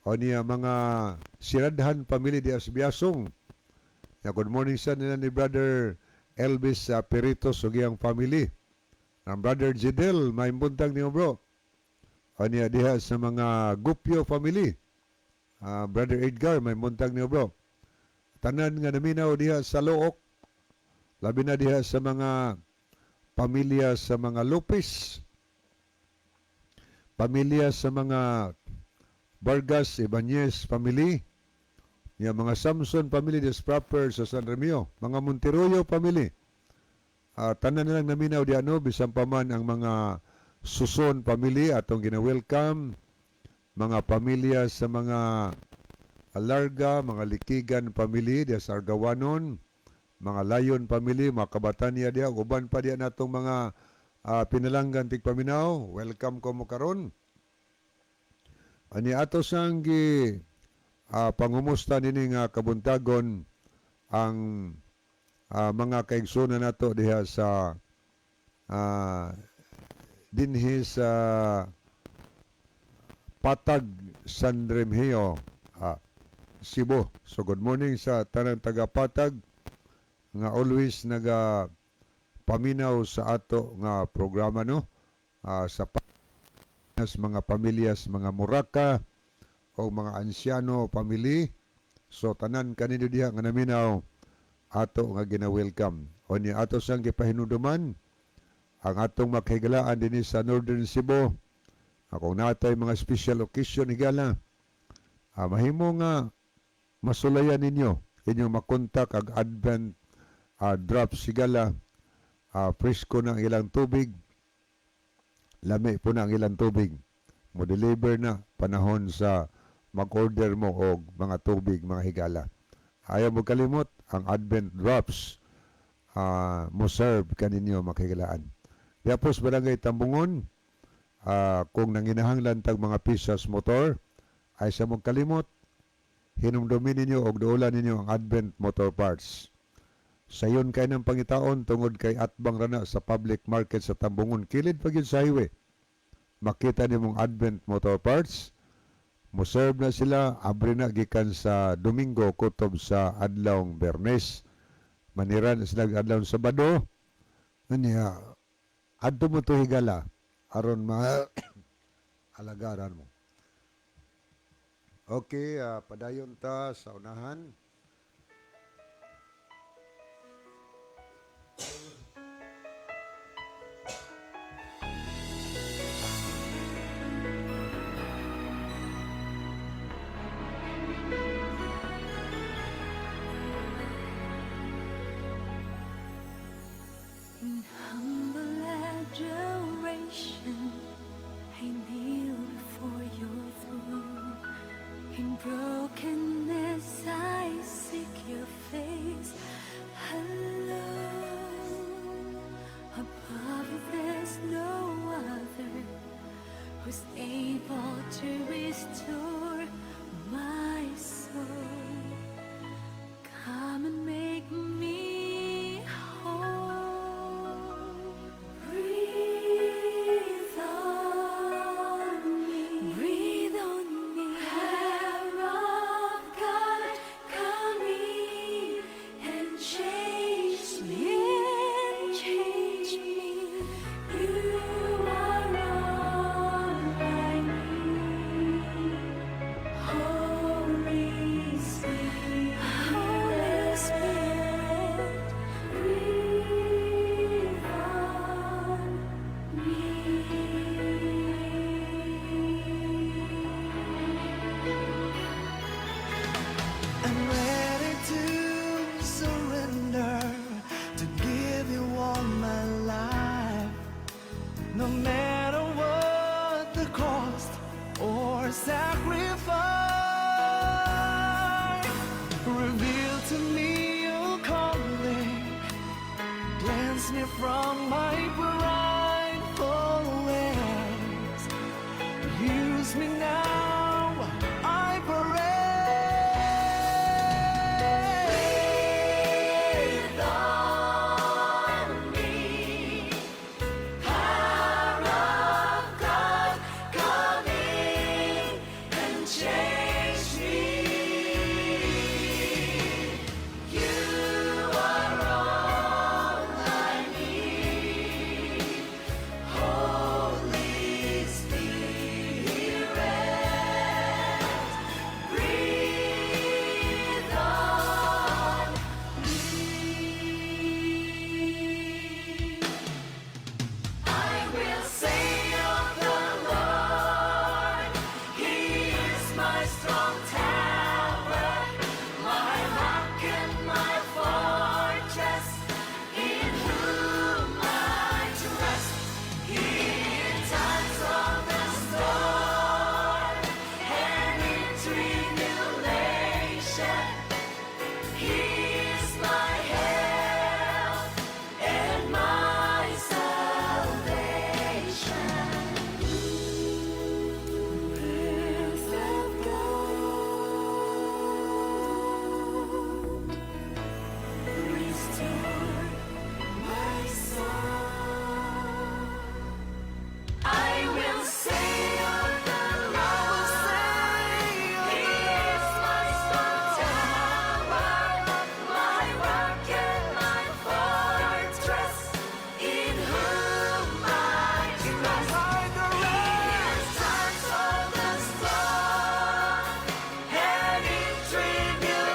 O niya mga Siradhan family di Asbiasong. Na good morning sa nila ni Brother Elvis Peritos ug iyang family. Ang Brother Jidel, may buntag niyo bro. O niya diha sa mga Gupyo family. Brother Edgar, may buntag niyo bro. Tanan nga naminaw diha sa Look. Labi na diha sa mga pamilya sa mga Lopez. Pamilya sa mga Vargas Ibanez family. Yung mga Samson family des proper sa San Remio. Mga Monteroyo family. Tanan na lang naminaw di ano, bisan pa man ang mga Suson family atong gina-welcome. Mga pamilya sa mga Alarga, mga Likigan family di sa Argawanon. Mga Layon family, mga Kabatanya diya. Uban pa diya natong mga pinalanggan tigpaminaw. Welcome ko mo karon. Ani ato sang pangumusta nini nga kabuntagon ang mga kaigsunan nato diha sa dinhi sa Patag San Remigio, Cebu. So good morning sa tanang taga Patag nga always naga paminaw sa ato nga programa no, sa mga pamilyas, mga Muraka o mga ansyano family. So tanan kanino diha nga naminaw ato nga gina-welcome. O ni ato sang gipahinuduman ang atong makahigalaan dinhi sa Northern Cebu. Kung natay mga special occasion higala, mahimo nga masulayan ninyo inyong makontak ag Advent drops higala. Presko na ang ilang tubig, lami po na ang ilang tubig. Mo-deliver na panahon sa mag-order mo og mga tubig, mga higala. Ayaw mo kalimot, ang Advent drops mo serve kaninyo makahigalaan. Diapos barangay Tambungon, kung nanginahanglan tag mga pisas motor, ay sa mong kalimot, hinumdumin ninyo og duulan ninyo ang Advent motor parts. Sayon kay ng pangitaon tungod kay atbang rana sa public market sa Tambungon, kilid pag yun sa highway. Makita ni mong Advent motor parts, mo-serve na sila, abri na gikan sa Domingo kutob sa adlawng Bernes. Maniran sila adlawng Sabado. Niya, adto mo to higala aron alagaran mo. Okay, padayon ta sa unahan. In humble adoration, I kneel before your throne. In brokenness, I seek your face alone. Above you, there's no other who's able to restore my soul. Come and make me whole. Breathe on me. Breathe on me. Hair of God, come in and change me. And change me. You are all I need. Holy Spirit, Holy Spirit, breathe on I'm ready to surrender, to give you all my life, no matter what the cost or sacrifice. Reveal to me your calling, cleanse me from my prideful ways. Use me now, I pray. Breathe on me, power of God, come in and change. He is my help and my salvation. Breath of God, restore my soul. I will say of the Lord, He is my strong tower, my rock and my fortress, in whom I trust. He stands all the strong, and in tribulation,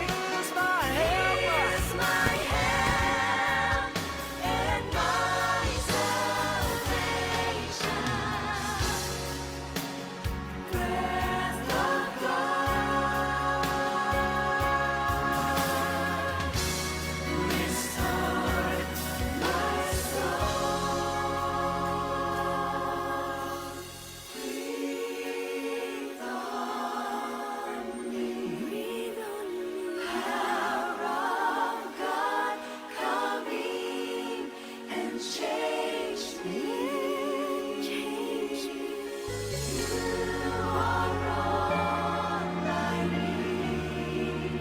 He is my help and my salvation. Breath of God, restore my soul. Breathe on me, power of God, come in and change me. You are all I need,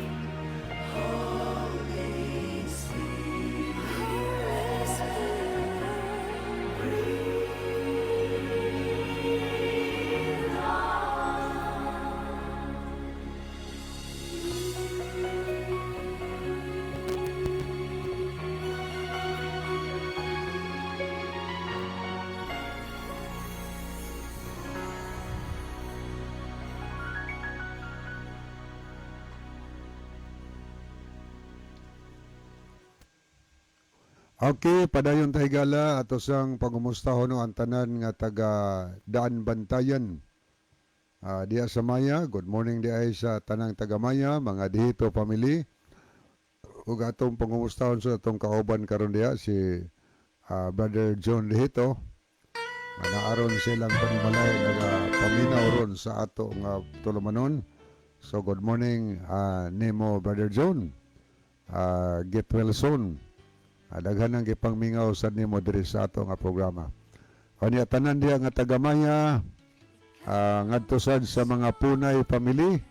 Holy Spirit. Breathe on. Okay, padayon tayo gala ato sang pangumusta hono ang tanan nga taga Daan Bantayan. Diya sa Maya, good morning diya sa tanang taga Maya, mga dihito family. Ug atong pangumustahon sa atong kauban karon diya si Brother John Dihito. Naaron silang panimalay naga paminaw ron sa ato nga tulumanon. So good morning nimo Brother John. Get well soon. Daghan ang gipangmingaw sa nimo diri sa ato nga programa. Kanya tanan diya nga tagamaya ngadto sad sa mga Punay family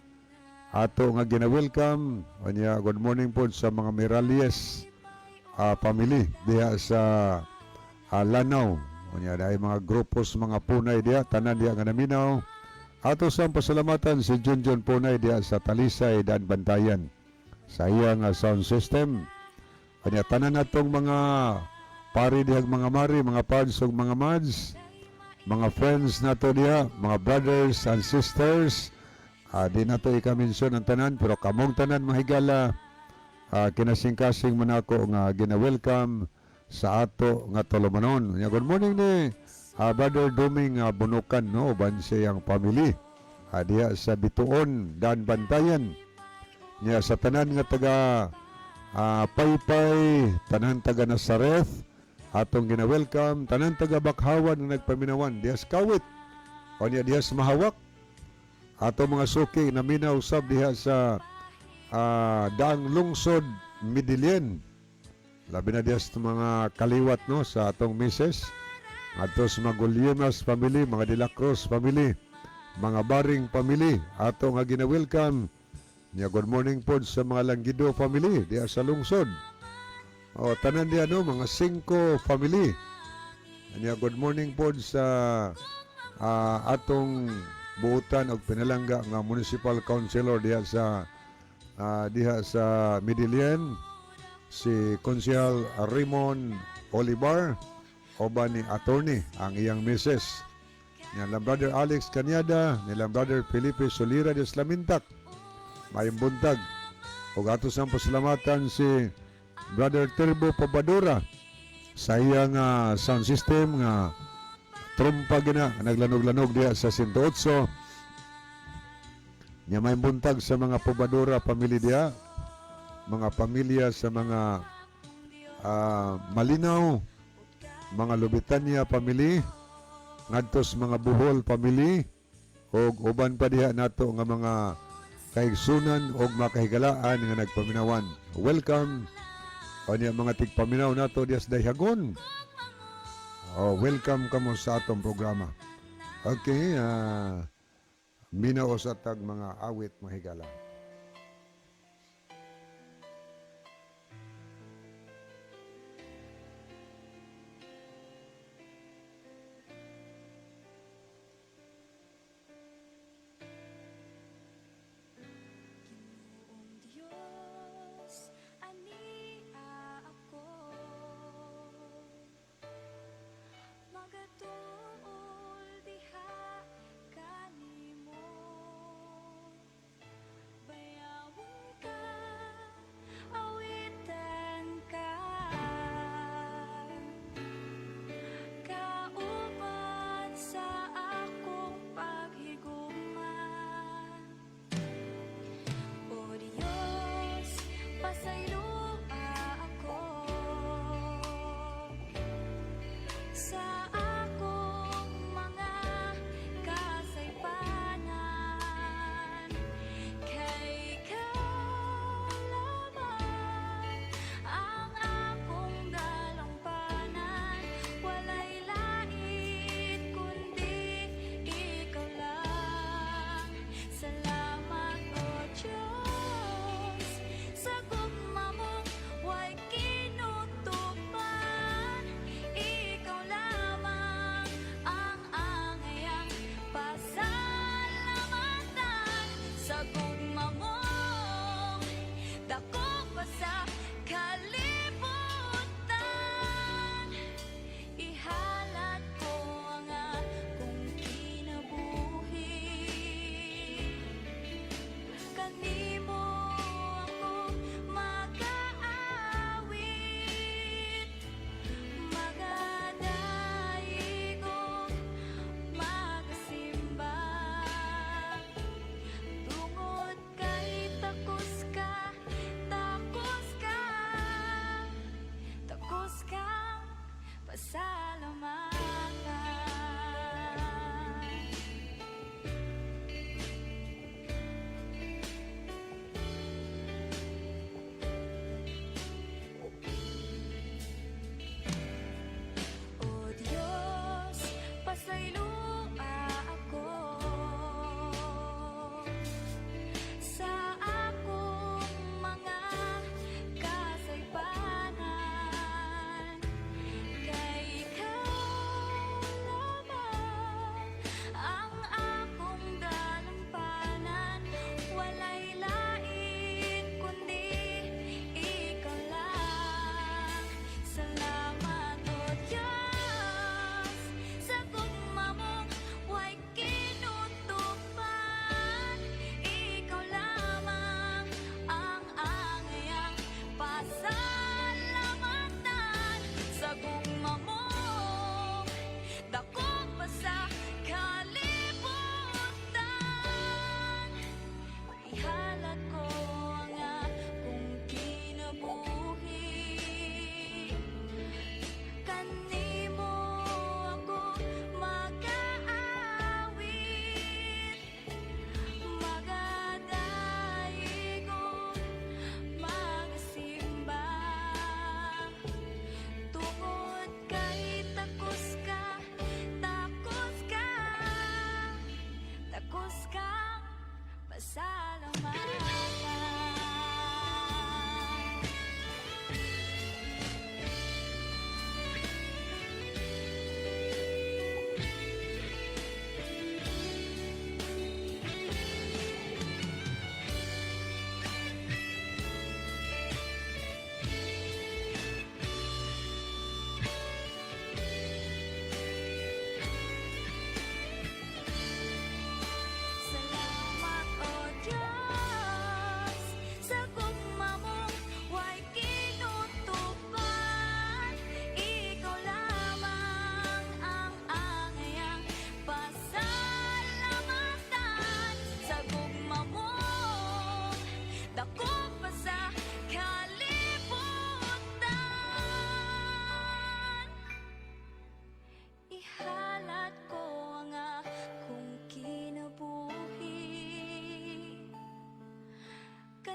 ato nga gina-welcome. Kanya good morning po sa mga Miralles family diya sa Lanao. Kanya dai mga grupos mga Punay diya tanan diya nga naminaw. Ato sang pasalamatan si Junjun Punay diya sa Talisay, Daan Bantayan. Sa iyang sound system. Kanya tanan natong mga pari dihag mga mari, mga pads ug mga mads, mga friends nato diha, mga brothers and sisters. Di nato ika-mention ang tanan pero kamong tanan mahigala kinasing-kasing man ako nga gina-welcome sa ato nga tulumanon. Good morning ni Brother Duming Bunukan no uban siyang family. Diha sa Bituon, Daan Bantayan. Nya sa tanan nga taga Paypay, tanan taga Nazareth, atong gina-welcome, tanan taga Bakhawan na nagpaminawan, diyas Kawit, o niya diyas Mahawak, atong mga suki na minausab diha sa Daang Lungsod, Midilien, labi na diyas mga kaliwat no sa atong mises, ato sa mga Gulyemas family, mga De La Cruz family, mga Baring family, atong nga gina-welcome. Good morning po sa mga Langgido family diya sa lungsod. Tanan diya no, mga 5 family. Good morning po sa atong buutan og pinalangga nga municipal councilor diha sa Midilien, si Konsehal Raymond Olivar oban ni attorney ang iyang misis. Nilang Brother Alex Cañada, nilang Brother Felipe Solira de Slamintak. Mayong buntag. O atos ang pasalamatan si Brother Turbo Pabadura sa iyang sound system nga trompa gina naglanog-lanog diya sa 108. Nya mayong buntag sa mga Pabadura family diya, mga pamilya sa mga Malinaw, mga Lubitania family, ngadtos mga Buhol family, o uban pa diha nato nga mga kaigsunan og makahigalaan nga nagpaminawan. Welcome o niya mga tigpaminaw nato dias dayhagon. Welcome kamo sa atong programa. Okay, minaw sa tag mga awit mahigala. Ginoong Diyos, ania ako magatuol diha kanimo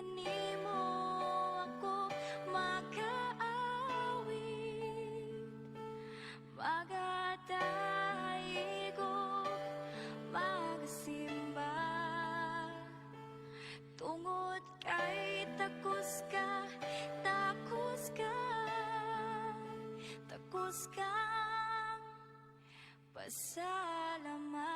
kanimo ako makaawit, magadaig magasimba tungod kay takos ka, takos ka, takos kang pasalamatan.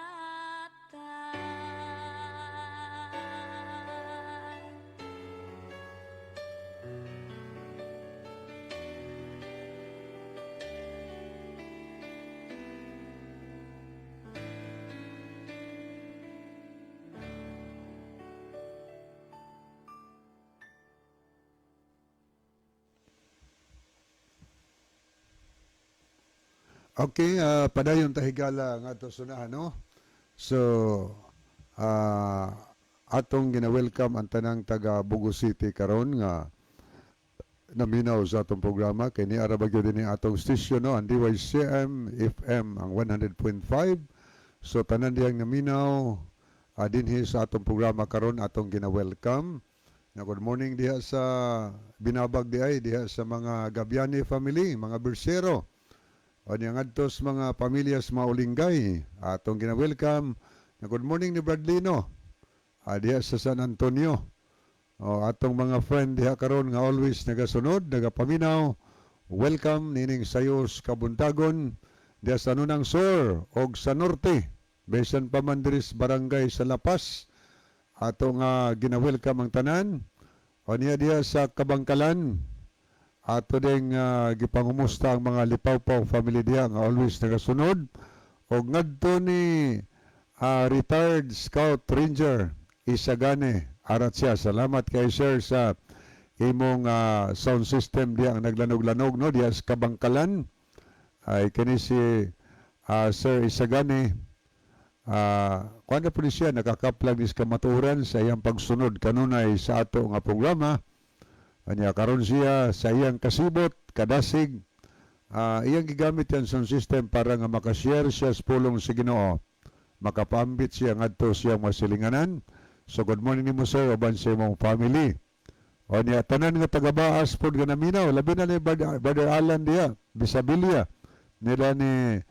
Okay, padayon tahigala nga to sunahan, no? So, atong gina-welcome ang tanang taga Bugo City karon nga naminaw sa atong programa kay ni ara bagyo din atong station, no? Ang DYCM FM ang 100.5. So tanan diyang naminaw dinhi sa atong programa karon atong gina-welcome. Na good morning diha sa Binabag diha sa mga Gabiani family, mga Bersero. O niya ngadtos mga pamilyas Maulinggay, atong gina-welcome. Good morning ni Bradlino, diha sa San Antonio. O atong mga friend diha karon nga always nagasunod, nagapaminaw. Welcome nining sayos kabuntagon diha sa Nunang Sur og sa Norte. Besan pa man diri sa barangay sa Lapas. Atong gina-welcome ang tanan. O niya diha sa Kabangkalan. Ato ding gipangumusta ang mga Lipawpaw family diya nga always nagasunod. O ngadto ni retired Scout Ranger Isagane arat siya. Salamat kay sir sa imong sound system diya ang naglanog-lanog, no, diya sa Kabangkalan. Ay kini si Sir Isagane. Kuan na po siya nakakaplag is kamaturan sa iyang pagsunod kanunay sa ato nga programa. Anya karon siya sa iyang kasibot, kadasig, iyang gigamit yan sound system para nga makashare siya sa pulong sa Ginoo. Makapambit siya ngadto siyang masilinganan. So good morning nimo sir, uban sa imong family. O niya tanan nga taga-Baas pod nga naminaw, labi na ni Brother Alan diya, Bisabilia. Nila ni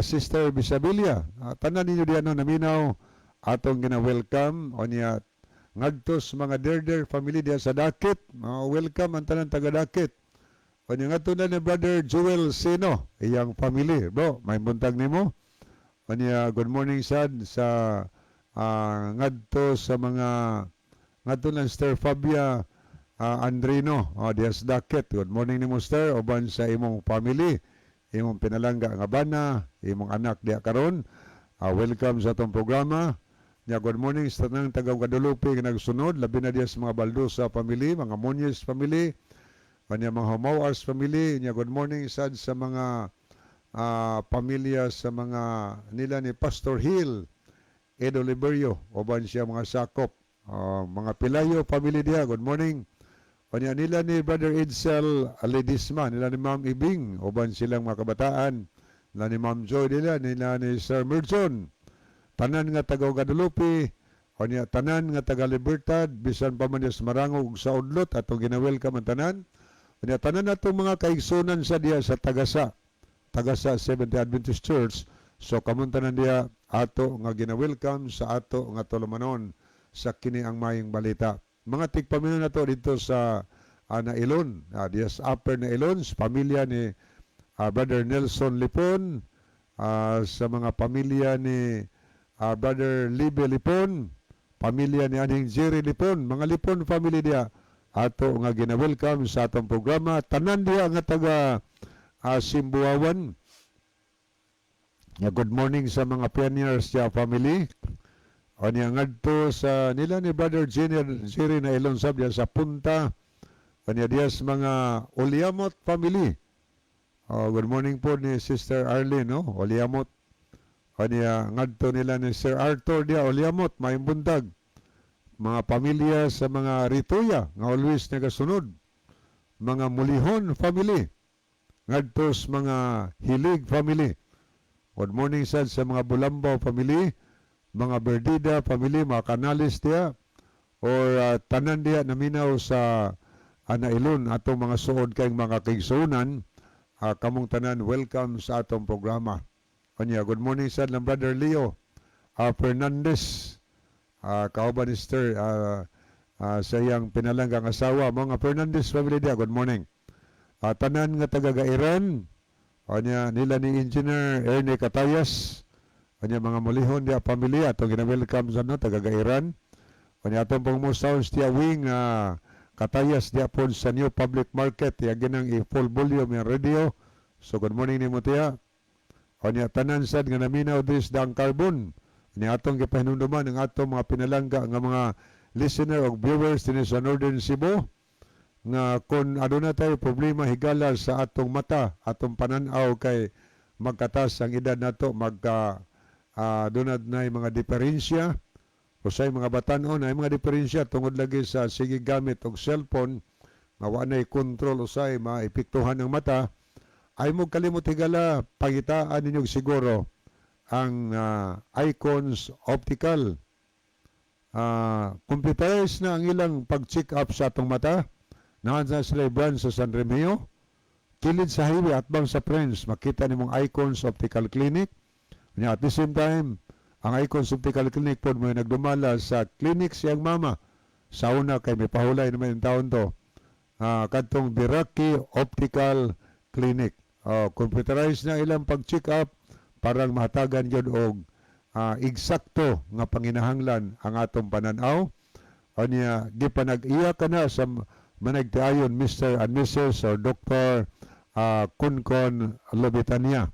Sister Bisabilia. Tanan ninyo diya no naminaw, atong gina-welcome. O niya ngadtos mga derder family diya sa Dakit, welcome ang tanan taga Dakit. O niya ngadto na ni Brother Joel Sino, iyang family. Bro, may buntag nimo. O niya good morning sad sa ngadto sa mga ngadto lang Sister Fabia Andrino diya sa Dakit. Good morning nimo Sister, uban sa imong family, imong pinalangga nga bana, imong anak diya karon. Welcome sa atong programa. Yeah, good morning sa tanang taga Guadalupe nga nagsunod, labi na diya sa mga Baldosa family, mga Muñez family, kanya mga Homawars family. Yeah, good morning sad sa mga pamilya sa mga nila ni Pastor Hill, Ed Oliverio, oban siya mga sakop. Mga Pilayo family diya, good morning. Kanya nila ni Brother Edsel Aledisma, nila ni Ma'am Ibing, oban silang mga kabataan, nila ni Ma'am Joy nila ni Sir Merson. Tanan nga taga Guadalupe, o niya tanan nga taga Libertad, bisan pa man sa Marangog sa Udlot, atong gina-welcome ang tanan. O niya tanan natong mga kaigsunan sa diya sa Tagasa Seventh Adventist Church. So kamuntanan diya ato nga gina-welcome sa ato nga tulumanon sa kini ang mayong balita. Mga tigpaminon na to dito sa Nailon, diya sa Upper Nailon, sa pamilya ni Brother Nelson Lipon, sa mga pamilya ni Brother Libe Lipon, pamilya ni Aning Jerry Lipon, mga Lipon family diya, ato nga gina-welcome sa atong programa. Tanan diya nga taga Simbuawan. Good morning sa mga pioneers diya family. O niya ngadto sa nila ni Brother Jerry na Ilonsab diya sa Punta. O niya diya sa mga Oliamot family. Good morning po ni Sister Arlene, no? Oliamot. O niya ngadto nila ni Sir Arthur diya Oliamot, maayong buntag. Mga pamilya sa mga Rituya nga always nagasunod. Mga Mulihon family. Ngadto sa mga Hilig family. Good morning sad sa mga Bulambaw family, mga Berdida family, mga Canales diya. or tanan diha naminaw sa Anailon atong mga suod kay mga kaigsunan, kamong tanan welcome sa atong programa. Kanya, good morning sa ng Brother Leo Fernandez, kauban ni Sister sa iyang pinalanggang asawa. Mga Fernandez family dia, good morning. Tanan nga taga-Gairan, kanya nila ni Engineer Ernie Catayas, kanya mga mulihon dia pamilya, atong gina-welcome sa no, taga-Gairan. Kanya atong pong musaw siya wing Catayas dia po sa New Public Market, ya ginang i-full volume yung radio. So good morning ni Mutia. Kanya tanan sad nga naminaw dis dang carbon. Ni atong gipahinumduman ang atong mga pinalangga nga mga listener o viewers din sa Northern Cebu nga kung aduna tayo problema higala sa atong mata, atong pananaw kay magkatas ang edad nato, dunad na mga diferensya. Usay mga batan-on ay mga diferensya tungod lagi sa sige gamit og cellphone, mawa nay kontrol usay maipiktuhan ng mata, ay mo kalimot higala pagitaan ninyo siguro ang Icons Optical. Computerized na ang ilang pag-check up sa atong mata. Nasa sila branch sa San Remeo, kilid sa highway at bang sa Friends, makita nimong Icons Optical Clinic. At the same time, ang Icons Optical Clinic po may nagdumala sa clinic siyang mama. Sa una kay may pahulay naman yung taon to. Kantong Biraki Optical Clinic. Computerized na ilang pag-check up parang mahatagan yun og eksakto nga panginahanglan ang atong pananaw. O niya, gipanag-iya ka na sa managtiayon Mr. and Mrs. or Dr. Kunkon Lobitania.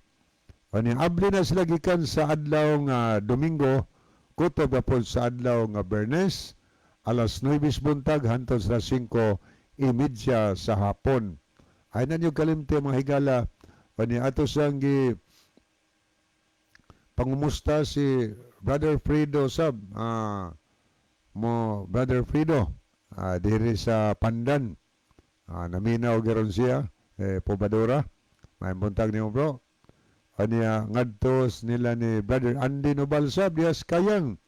O niya, abli na sila gikan sa adlaw nga Domingo, kutob na po sa adlaw nga Bernes, alas 9 buntag, hantod sa 5:30 sa hapon. Ay na nyo kalimti mga higala, o niya, ato sang pangumusta si Brother Frido Sab, Brother Frido, diri sa Pandan, naminaw geron siya, Pobadora, may buntag niyo bro. Aniya ngadtos nila ni Brother Andy Nobalsab dias Kayang,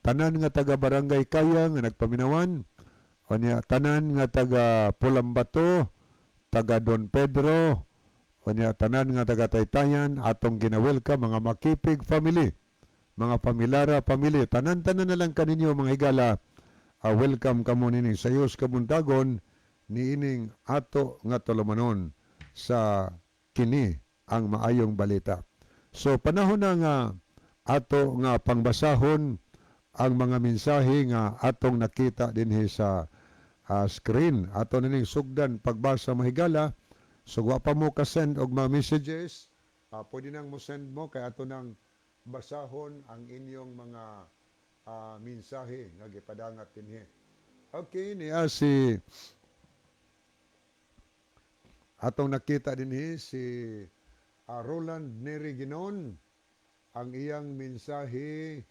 tanan nga taga Barangay Kayang nga nagpaminawan. Aniya tanan nga taga Pulambato, taga Don Pedro, aniya tanan nga taga Taytayan, atong gina-welcome mga Makipig family, mga Pamilara family, tanan-tanan na lang kaninyo mga higala. Welcome kamo nini sa iyos kabuntagon ni ining ato nga tulumanon sa kini ang maayong balita. So panahon na nga ato nga pangbasahon ang mga mensahe nga atong nakita dinhi sa screen. Ato nining sugdan pagbasa mahigala. So wa pa mo ka-send og mga messages, pwede nang mo send mo kay ato nang basahon ang inyong mga mensahe nga gipadangat dinhi. Okay, niya si atong nakita dinhi si Roland Neri Ginon, ang iyang mensahe,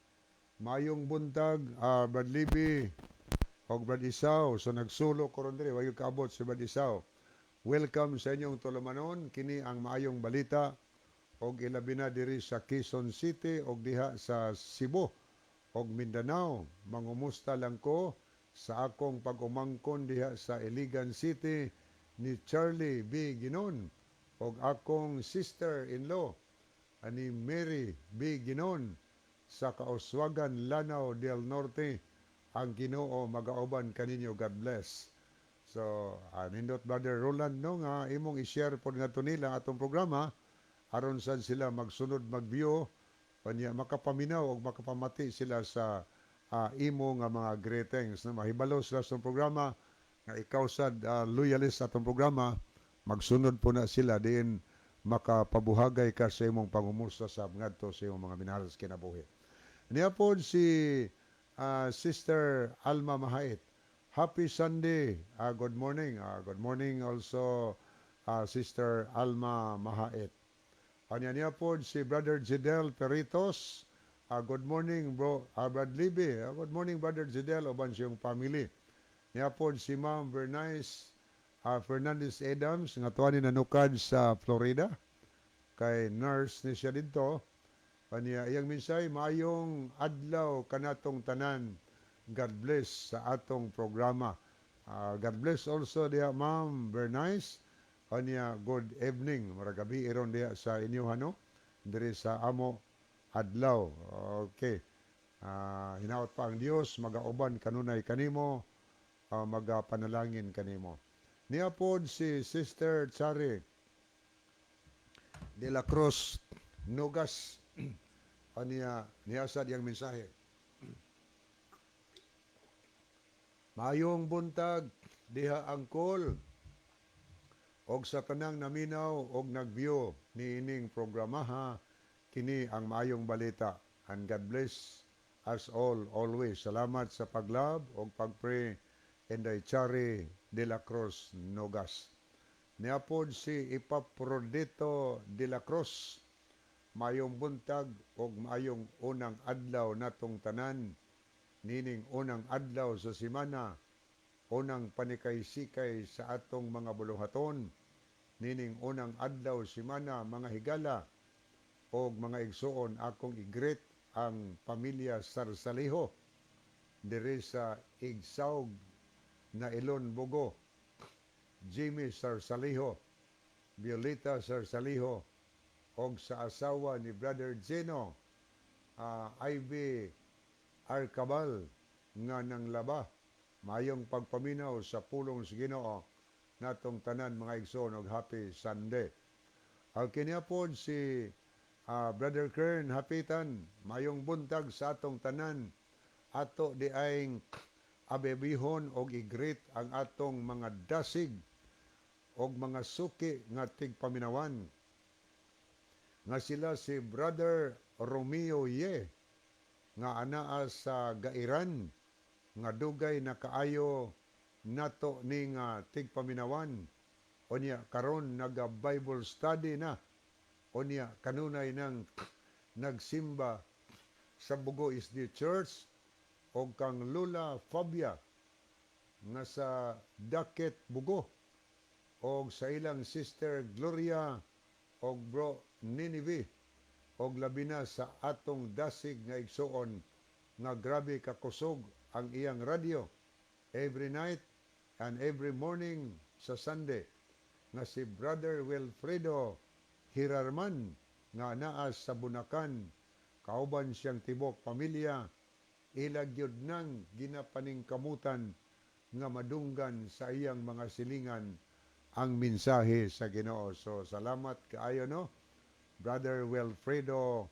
mayong buntag, Brad Libby, o Brad Isaw, so nagsulo ko ron diri, wayo kaabot si Brad Isaw. Welcome sa inyong tulumanon, kini ang maayong balita, o ilabi na diri sa Quezon City, o diha sa Cebu, o Mindanao. Mangumusta lang ko sa akong pag-umangkon diha sa Iligan City ni Charlie B. Ginon, o akong sister-in-law ani Mary B. Ginon sa Kauswagan, Lanao del Norte. Ang Ginoo magauban kaninyo. God bless. So, nindot Brother Roland no nga imong i-share pod ngadto nila atong programa aron sad sila magsunod mag-view kanya makapaminaw og makapamati sila sa imo nga mga greetings na mahibalo sila sa programa nga ikaw sad loyalist atong programa. Magsunod po na sila din makapabuhagay ka sa imong pangumusta sa ngadto sa imong mga minahal sa kinabuhi. Niya po si Sister Alma Mahait. Happy Sunday. Good morning. Good morning also Sister Alma Mahait. Niya po si Brother Jidel Peritos. Good morning bro. Brad Libby. Good morning Brother Jidel oban siyang family. Niya po si Ma'am Bernice Fernandez Adams nga tuwa ni nanukad sa Florida kay nurse ni siya dito. Kaniya iyang minsay maayong adlaw kanatong tanan God bless sa atong programa. God bless also diha Ma'am Bernice. Kanya good evening. Murag gabi iron diha sa inyo no. Diri sa amo adlaw. Okay. Hinaot pa ang Dios magauban kanunay kanimo, magapanalangin kanimo. Niya pod si Sister Chari de la Cruz Nugas. Niya sa diyang mensahe. Mayong buntag diha angkol og sa tanang naminaw og nagview ni ining programaha kini ang maayong balita. And God bless us all always. Salamat sa paglab og pagpray Inday Chari de la Cruz Nogas. Niapod si Epaprodito de la Cruz. Mayong buntag og maayong unang adlaw natong tanan. Nining unang adlaw sa simana, unang panikay-sikay sa atong mga buluhaton, nining unang adlaw simana mga higala o mga igsuon akong igreet ang pamilya Sarsaliho diri sa Igsaog na Ilon Bugo, Jimmy Sarsaliho, Violeta Sarsaliho og sa asawa ni Brother Geno, Ivy Arcabal nga nang laba. Mayong pagpaminaw sa pulong sa Ginoo natong tanan mga igsoon og happy Sunday. Kiniya pod si Brother Kern Hapitan, mayong buntag sa atong tanan. Ato di aing abebihon og igreet ang atong mga dasig og mga suki nga tigpaminawan. Nga sila si Brother Romeo Ye, nga anaa sa Gairan, nga dugay na kaayo nato ni nga tigpaminawan. Onya karon naga Bible study na. Onya kanunay nang nagsimba sa Bugo SD Church o kang Lula Fabia nga sa Daket Bugo o sa ilang Sister Gloria o Bro Ninive og labi na sa atong dasig nga igsuon nga grabe kakusog ang iyang radio every night and every morning sa Sunday nga si Brother Wilfredo Hirarman nga naa sa Bunakan, kauban siyang tibok pamilya, ilag yun nang ginapaningkamutan nga madunggan sa iyang mga silingan ang mensahe sa Ginoo. So salamat kaayo no, Brother Wilfredo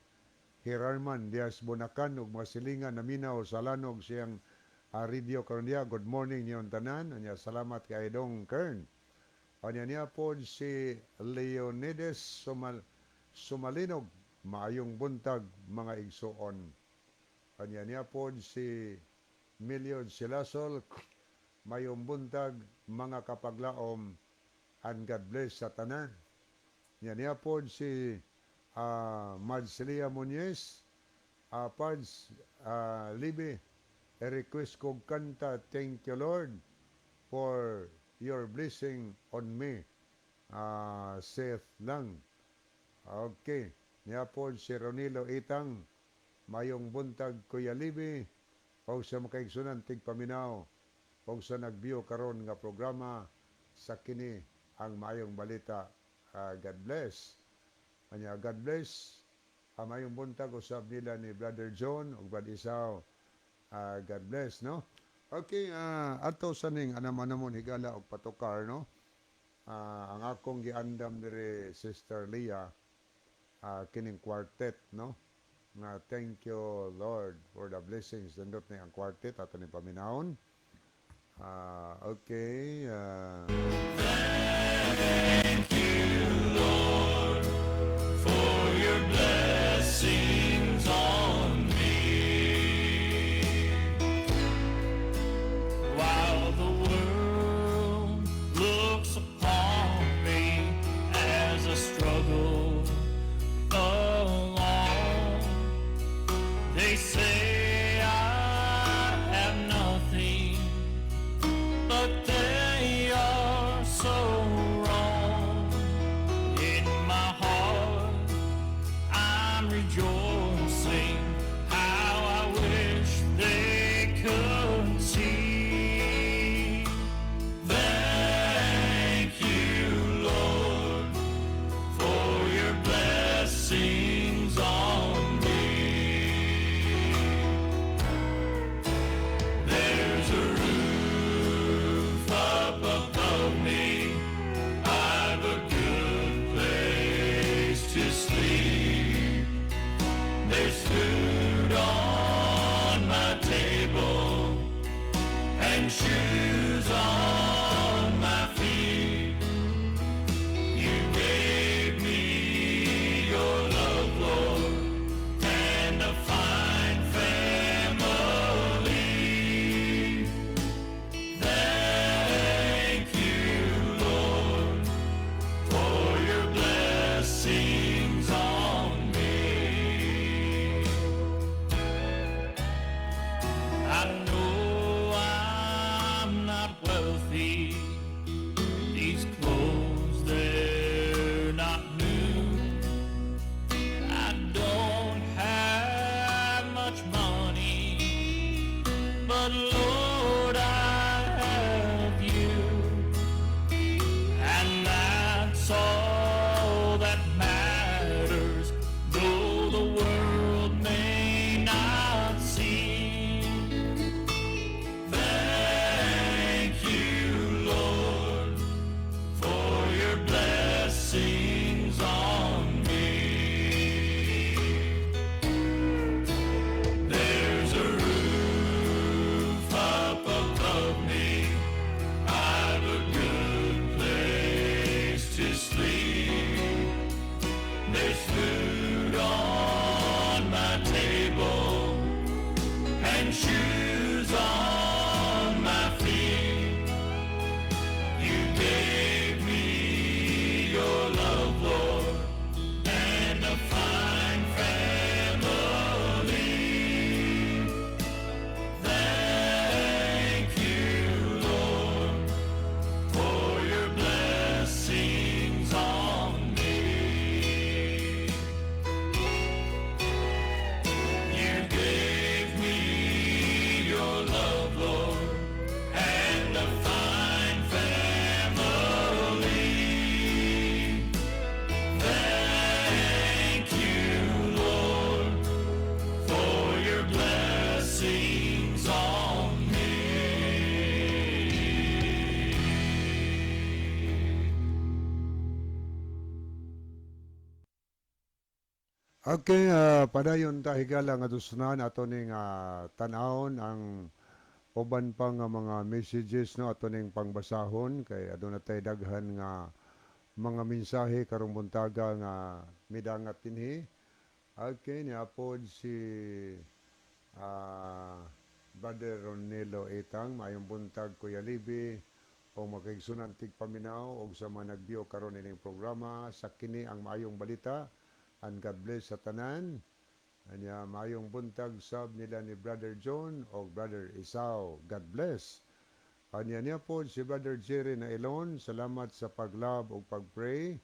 Hirarman Diaz Bunakan ug mga silingan naminaw sa lanog siyang radio karon dia. Good morning niyon tanan. Anya salamat kay Dong Kern. Anya niya pod si Leonides Sumalinog, maayong buntag mga igsuon. Anya niya pod si Miliod Silasol, mayong buntag mga kapaglaom, and God bless sa tanan. Anya niya pod si Marcelia Muñez, Pads Libe, request kong kanta, Thank you Lord for your blessing on me, saith lang. Okay, niya po si Ronilo Itang, mayong buntag Kuya Libe, o sa makaigsunan tigpaminaw, o sa nagbiyo karon nga programa sa kini ang mayong balita. God bless. Anya God bless. Mayong buntag usab nila ni Brother John ug Brad Isaw. God bless, no? Okay, ato sa ning anam-anamon higala og patukar, no? Ang akong giandam diri Sister Leah, kining quartet, no? Nga thank you Lord for the blessings. Nandot na ang quartet ato ni paminahon. Okay. Thank you, Lord, for your blessings on me. While the world looks upon me as I struggle along, they say I have nothing, but they are so wrong. In my heart, I'm rejoicing how I wish they could Okay, padayon ta higala nga susunan ato ning tan-awon ang uban pa nga mga messages no ato ning pangbasahon kay aduna tay daghan nga mga mensahe karong buntaga nga midangat dinhi. Okay, niapod si ah, Brother Ronelo Etang, mayong buntag Kuya Libi, o makigsunan tigpaminaw o sa mga nagbiyo karon ining programa sa kini ang maayong balita. And God bless sa tanan. Anya mayong buntag sab nila ni Brother John o Brother Isao. God bless. Anya niya po si Brother Jerry na Elon. Salamat sa paglab o pagpray.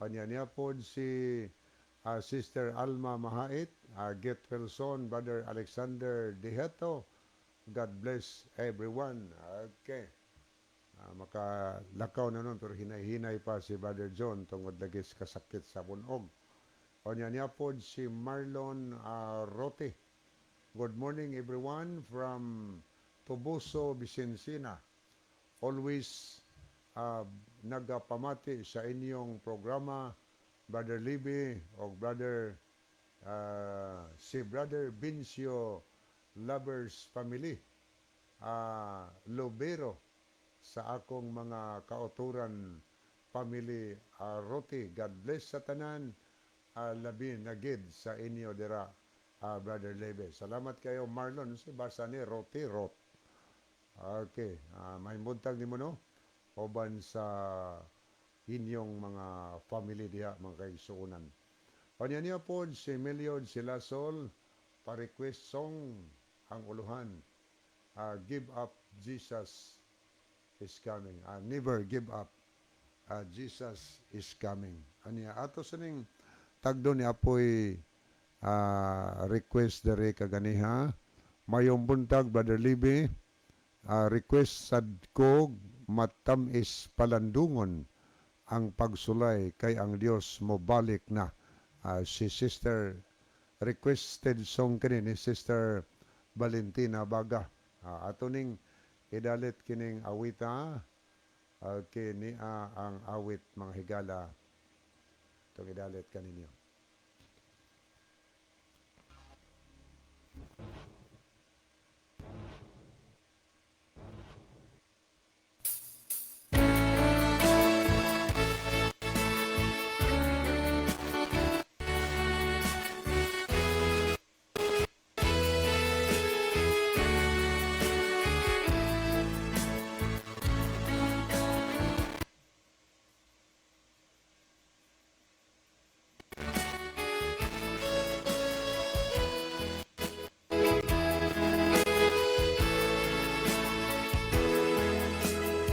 Anya niya po si Sister Alma Mahait, Get Wilson, Brother Alexander Diheto. God bless everyone. Okay. Makalakaw na nun pero hinay-hinay pa si Brother John tungod lagi kasakit sa bunog. O niya po si Marlon Rote. Good morning everyone from Tubuso, Vicencina. Always nagapamati sa inyong programa, Brother Libby o si Brother Vincio Lovers Family. Lobero sa akong mga kauturan family Rote. God bless sa tanan. Labi nagid sa inyo dira Brother Lebe. Salamat kayo Marlon. Si basa ni Rote Rot. Okay, may buntag nimo no oban sa inyong mga family diha mga kaigsuonan. Kanya niya po si Meliod Silasol pa-request song ang uluhan. Give up, Jesus is coming. Never give up. Jesus is coming. Anya ato sining tagdo ni apoy request dere kaganiha. Mayong buntag Brother Libby. Request sad ko matamis palandungon ang pagsulay kay ang Dios mo balik na. Si Sister requested song kini ni Sister Valentina Baga. Ato ning idalit kining awita kini ang awit mga higala. Itong idalit kaninyo.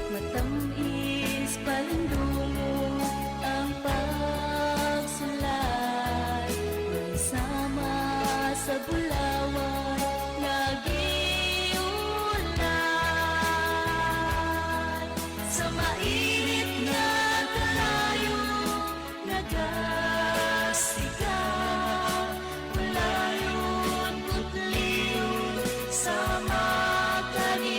Matamis palindungo ang pagsulay, may sama sa bulawan nagiulay. Sa mainit na kalayo nagasigaw, malayon kutliyon sa makaniya.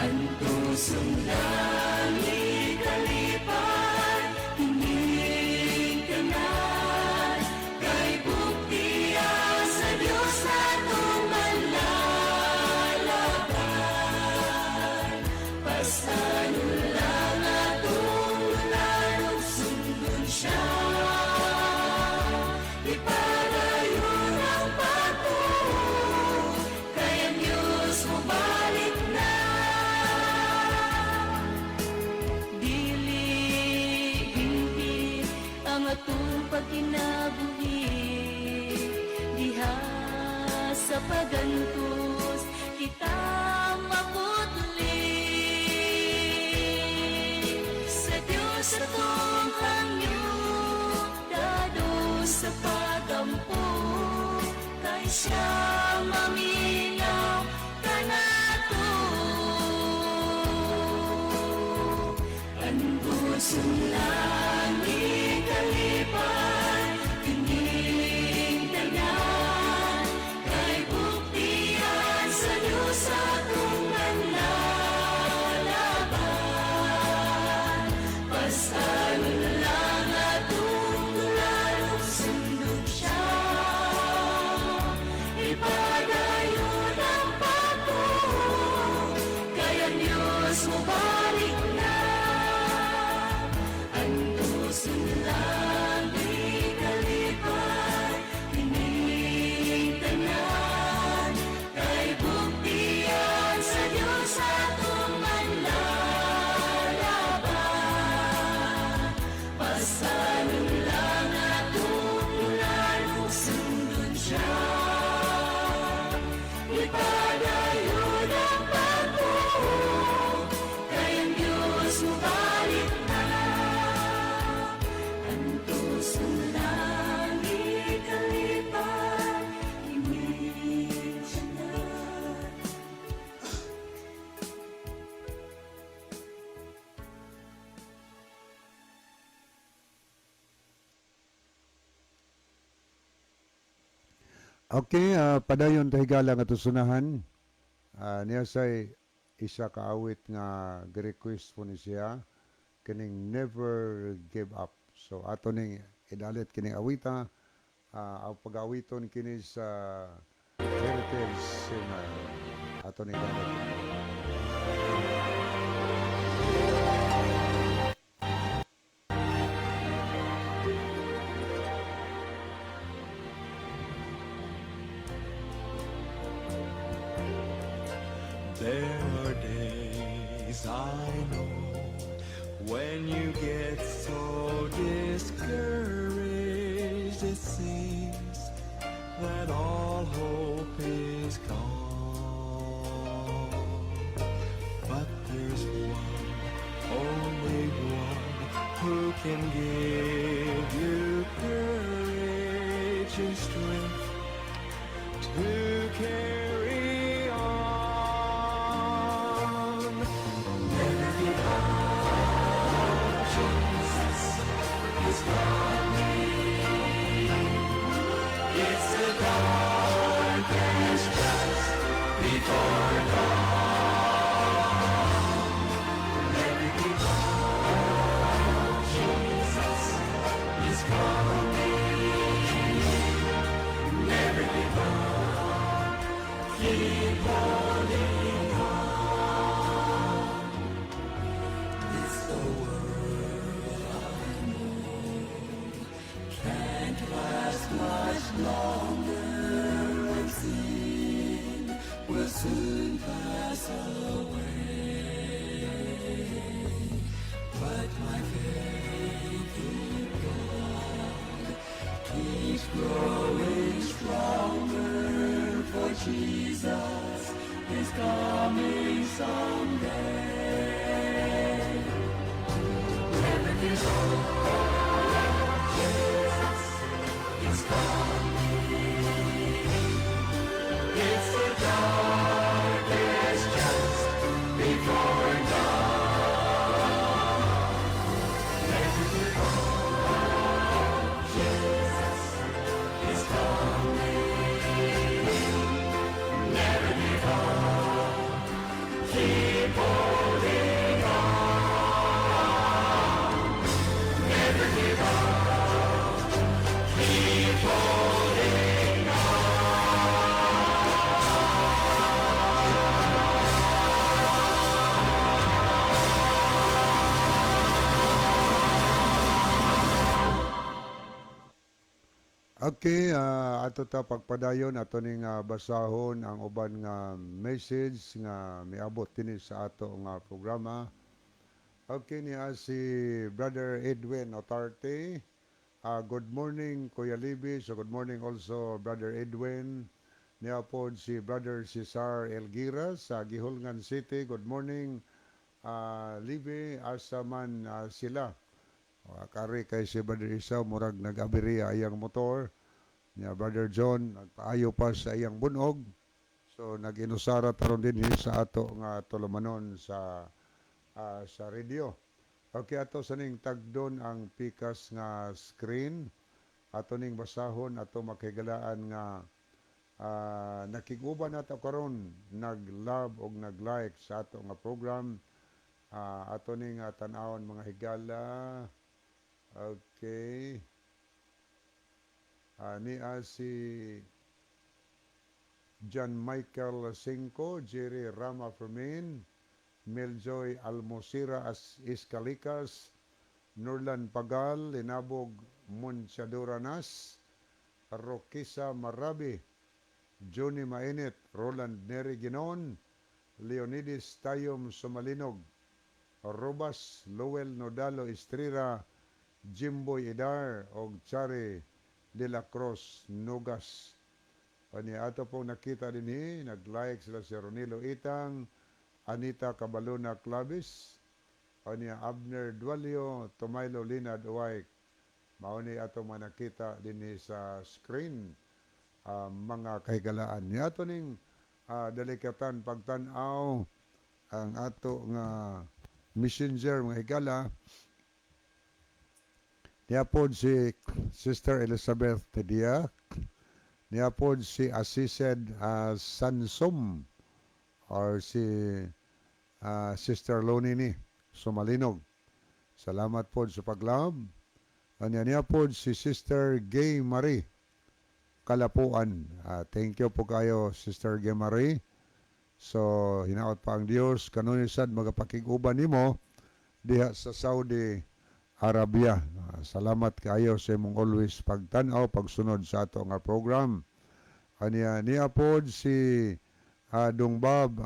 Ang pusong langit kalipay, hining kanan, kay buktiya sa Diyos atong manlalaban. Basta lang atong lunarong sundon siya, ipadayon ang pagtuo, kay ang Diyos mo balik na. Dili hingpit ang atong pagkinabuhi, diha sa pagantos kita maputli. Sa Diyos atong hangyo, dado sa pagampo, kay siya maminaw kanato. Ang busong langit kalipay, kining tanan, kay buktiyan sa Diyos atong manlalaban. Basta lang Okay, padayon ta higala nga tusunahan. Niya say isa ka awit nga gi-request po ni siya kining never give up. So ato ning idalit kining awita, ang pag-awiton kini sa heritage singer. Ato ning idalit. There are days I know when you get so discouraged, it seems that all hope is gone. But there's one, only one, who can give you courage and strength to carry on. Never give up, Jesus is coming. It's the darkest just before dawn. Never give up, Jesus is coming. Never give up, keep holding on. It's the world I know can't last much longer, and sin will soon pass away. But my faith in God keeps growing stronger, for Jesus is coming someday. Never give up, Jesus is coming. It's the darkest just before dawn. Never give up, Jesus is coming. Never give up, keep holding on. Never give up, keep holding Okay, ato ta pagpadayon ato ning basahon ang uban nga message nga miabot dinhi sa ato nga programa. Okay niya si Brother Edwin Otarte. Good morning Kuya Libby. So good morning also Brother Edwin. Niya po si Brother Cesar Elgira sa Gihulngan City. Good morning Libby. Asa man sila. Kari kay si Brother Isaw, murag nag-abiriya ayang motor. Niya Brother John, nagpaayo pa sa iyang bunog. So nag-inusara taron din sa ato nga tulumanon sa radio. Okay, ato sa ning tagdon ang pikas nga screen. Ato ning basahon, ato makigalaan nga nakiguban nato karon nag-love o nag-like sa ato nga program. Ato ning tan-awon mga higala. Okay. Niya si John Michael Cinco, Jerry Rama Fermin, Meljoy Almosira Iscalikas, Nurlan Pagal, Linabog Munchadoranas, Rokisa Marabi, Johnny Mainit, Roland Neri Ginon, Leonidas Tayom Sumalinog, Robas Lowell Nodalo Estrira, Jimboy Idar o Chari de la Cruz Nugas. Ato pong nakita din nag-like sila si Ronilo Itang, Anita Cabalona Clavis, Abner Dualio, Tomailo Lina Duwaik. Mauni ato manakita din sa screen mga kahigalaan. Ato ning delikatan pagtanaw ang ato nga messenger mga higala. Niya po si Sister Elizabeth Tedia niya po si Assised Sansom or si Sister Loni ni Sumalinog. Salamat po sa paglab. Niya po si Sister Gay Marie Kalapuan. Thank you po kayo, Sister Gay Marie. So, hinaot pa ang Diyos. Kanunisan, magapakiguban nimo diha sa Saudi Arabia. Salamat kayo sa imong always pagtanaw, pagsunod sa ato nga program. Niya po si Dongbab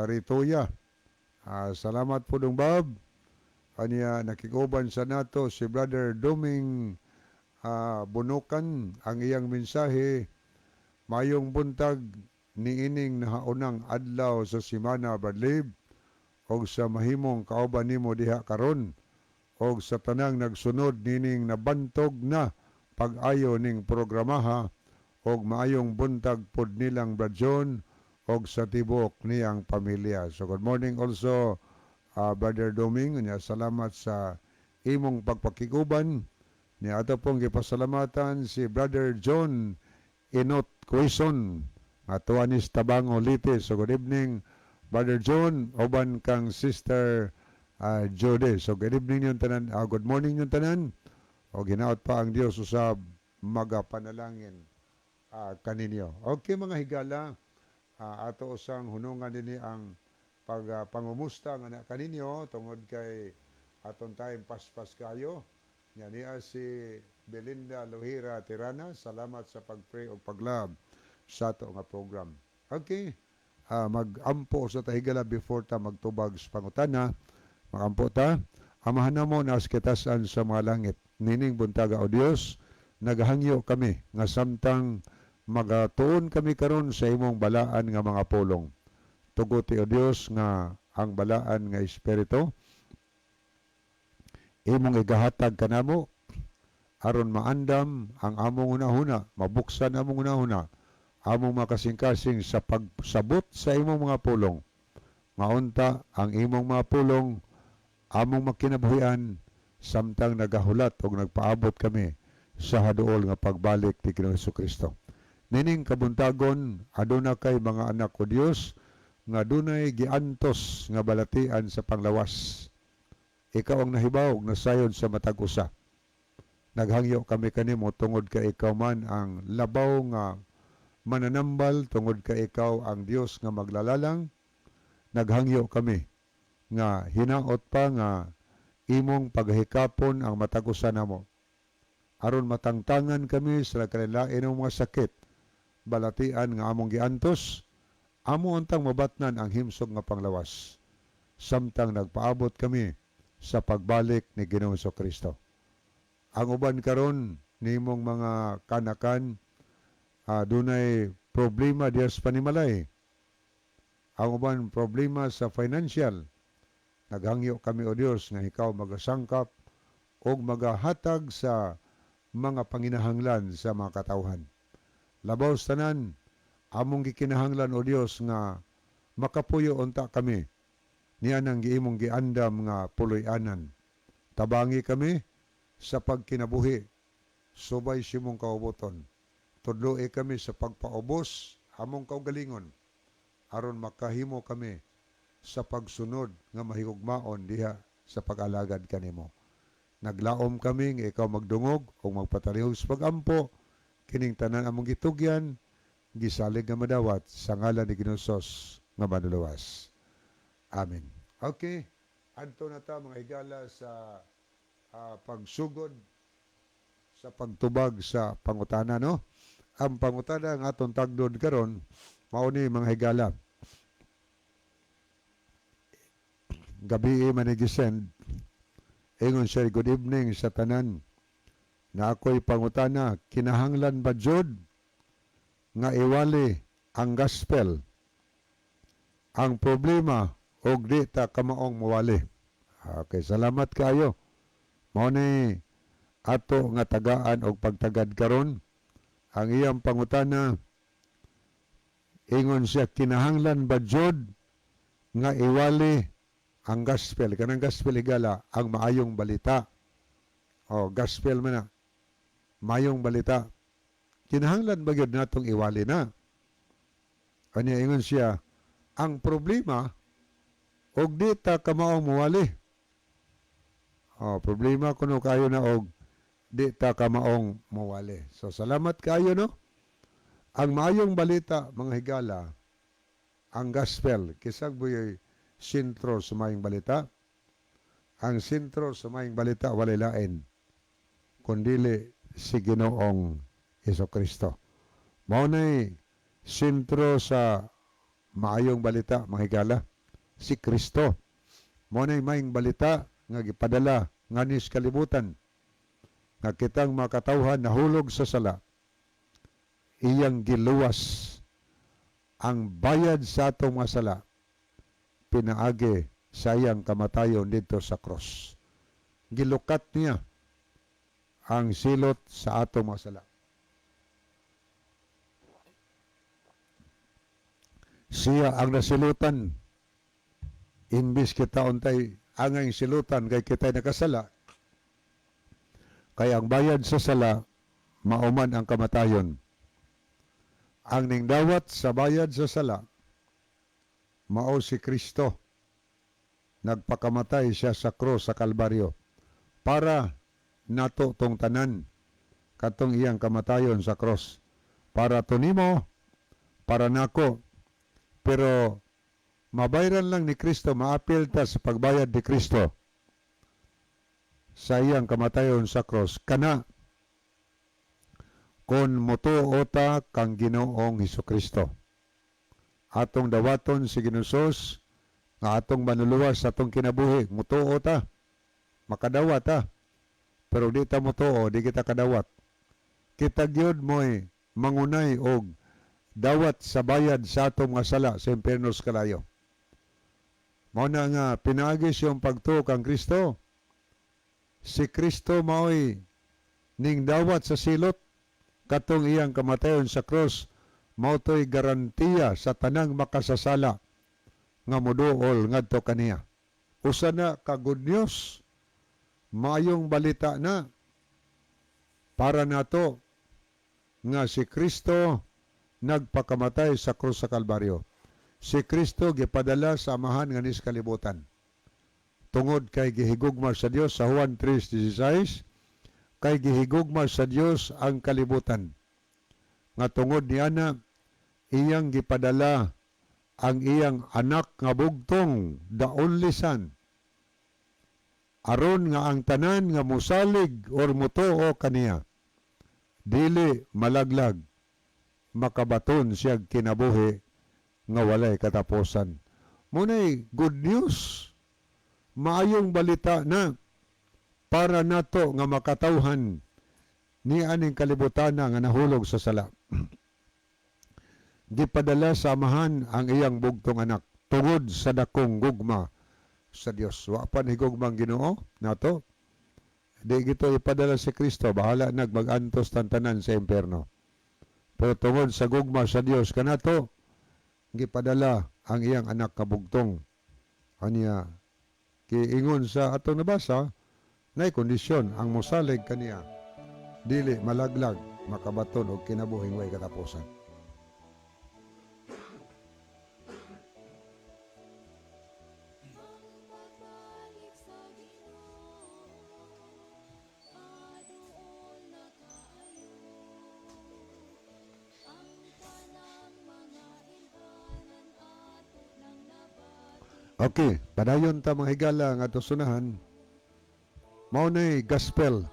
Ritoya. Salamat po Dongbab. Niya nakikuban sa nato si Brother Doming Bunukan. Ang iyang mensahe, mayong buntag niining nahaunang adlaw sa simana Badlib og sa mahimong kauban nimo diha karon og sa tanang nagsunod nining nabantog na pag-ayo ning programaha og maayong buntag pod nilang Bradjon og sa tibok niyang pamilya. So good morning also Brother Doming. Salamat sa imong pagpakiguban. Niya ato pong gipasalamatan si Brother John Inot Quezon Tuanis Tabango Lite. So good evening Brother John, oban kang Sister Jode. So good evening yung tanan, good morning yung tanan. O ginaot pa ang Diyos usab magapanalangin kaninyo. Okay mga higala, ato usang hunungan nini ang pangumusta nga na kaninyo tungod kay aton tayong paspas kayo. Yan niya si Belinda Lohira Tirana. Salamat sa pagpray o paglab sa ato nga program. Okay. Mag-ampo sa tahigala before ta magtubag sa pangutana. Mag-ampo ta. Amahan na mo na askitasan sa mga langit. Nining buntaga o Diyos, naghangyo kami nga samtang magatuon kami karon sa imong balaan nga mga pulong. Tuguti o Diyos nga ang balaan nga Espiritu. Imong igahatag kanamo aron maandam ang among unahuna, mabuksan among unahuna, among makasing-kasing sa pagsabot sa imong mga pulong. Maunta ang imong mga pulong, among makinabuhian, samtang nagahulat o nagpaabot kami sa haduol nga pagbalik ni Ginoong Jesucristo. Nining kabuntagon, aduna kay mga anak ko Dios, nga dunay giantos nga balatian sa panglawas. Ikaw ang nahibaw na sayod sa matag usa. Naghangyo kami kanimo tungod kay ikaw man ang labaw nga mananambal, tungod ka ikaw ang Diyos nga maglalalang. Naghangyo kami nga hinaot pa nga imong paghikapon ang matagusan namo. Aron matangtangan kami sa kanilain ng mga sakit, balatian nga among giantos, amo untang mabatnan ang himsog nga panglawas. Samtang nagpaabot kami sa pagbalik ni Ginoong Jesucristo. Ang uban karon nimong mga kanakan, dunay problema diya sa panimalay. Ang uban problema sa financial. Naghangyo kami o Diyos nga ikaw magasangkap o magahatag sa mga panginahanglan sa mga katawhan. Labaw tanan, among gikinahanglan o Diyos nga makapuyo unta kami. Niyan ang giimong giandam nga puloy-anan. Tabangi kami sa pagkinabuhi. Subay simong kaubuton. Tudloe kami sa pagpaubos among kaugalingon aron makahimo kami sa pagsunod nga mahigugmaon diha sa pag-alagad kanimo. Naglaom kami nga ikaw magdungog o magpatalihog sa pagampo kining tanan among gitugyan gisalig nga madawat sa ngalan ni Ginoong Hesus nga manuluwas. Amen. Okay, adto na ta mga higala sa pagsugod sa pagtubag sa pangutana, no? Ang pangutana nga atong tagdod karon mao ni mga higala. Gabi manigisend ingon siya, good evening sa tanan. Na ako'y pangutana, kinahanglan ba jud nga iwali ang gospel? Ang problema og di ta kamaong mawali. Okay, salamat kayo. Mao ni ato nga tagaan og pagtagad karon. Ang iyang pangutana, ingon siya, kinahanglan ba jud nga iwali ang gospel? Kanang gospel higala, ang maayong balita. O, gospel man na. Mayong balita. kinahanglan ba gyud natong iwali na? Kanya ingon siya, ang problema, og di ta kamaong muwali. Problema kuno kayo na og di ta kamaong muwali. So salamat kayo no. Ang maayong balita mga higala, ang gospel, kisag buyoy sentro sa maayong balita. Ang sentro sa maayong balita walay lain kundili si Ginoong Hesukristo. Mao nay sentro sa maayong balita mga higala, si Kristo. Mao nay maayong balita nga gipadala nganis kalibutan nga kitang makatawhan nahulog sa sala. Iyang giluwas ang bayad sa atong mga sala, pinaagi sa iyang kamatayon dito sa cross. Gilukat niya ang silot sa atong mga sala. Siya ang nasilutan, imbis kita untay angay silutan kay kita'y nakasala, kaya ang bayad sa sala mauman ang kamatayon. Ang ningdawat sa bayad sa sala mao si Kristo. Nagpakamatay siya sa krus sa Kalbaryo para nato tong tanan katong iyang kamatayon sa krus, para to nimo, para nako. Pero mabayran lang ni Kristo, maapil ta sa pagbayad ni Kristo sa iyang kamatayon sa krus kana kon motuo ta kang Ginoong Hesukristo. Atong dawaton si Ginusos nga atong manuluwas sa atong kinabuhi, motuo ta, makadawat ta. Pero di ta motuo, di kita kadawat. Kita gyud mo'y mangunay og dawat sa bayad sa atong nga sala sa impiernos kalayo. Mao na nga pinaagi siyang pagtuo kang Kristo. Si Kristo mao'y ning dawat sa silot katong iyang kamatayon sa krus, mao to'y garantiya sa tanang makasasala nga moduol ngadto kaniya. Usa na ka good news, maayong balita na para nato nga si Kristo nagpakamatay sa krus sa Kalbaryo. Si Kristo gipadala sa amahan nga nis kalibutan. Tungod kay gihigugma sa Dios sa Juan 3:16, kay gihigugma sa Dios ang kalibutan. Nga tungod niana iyang gipadala ang iyang anak nga bugtong, the only son, aron nga ang tanan nga musalig or mutuo kaniya dili malaglag, makabaton siya kinabuhi nga walay katapusan. Munay good news, maayong balita na para nato nga makatawhan ni aning kalibutan nga nahulog sa sala. Gipadala sa amahan ang iyang bugtong anak tungod sa dakong gugma sa Dios. Wa pa ni gugmang Ginoo nato. Di gito ipadala si Kristo, bahala nagmagantos tantanan sa impierno. Pero tungod sa gugma sa Dios kanato, gipadala ang iyang anak kabugtong. Anya kiingon sa atong nabasa, nay kondisyon ang mosalig kaniya dili malaglag, makabaton og kinabuhing way katapusan. Okay, padayon ta mga higala nga tusunahan. Mao nay gospel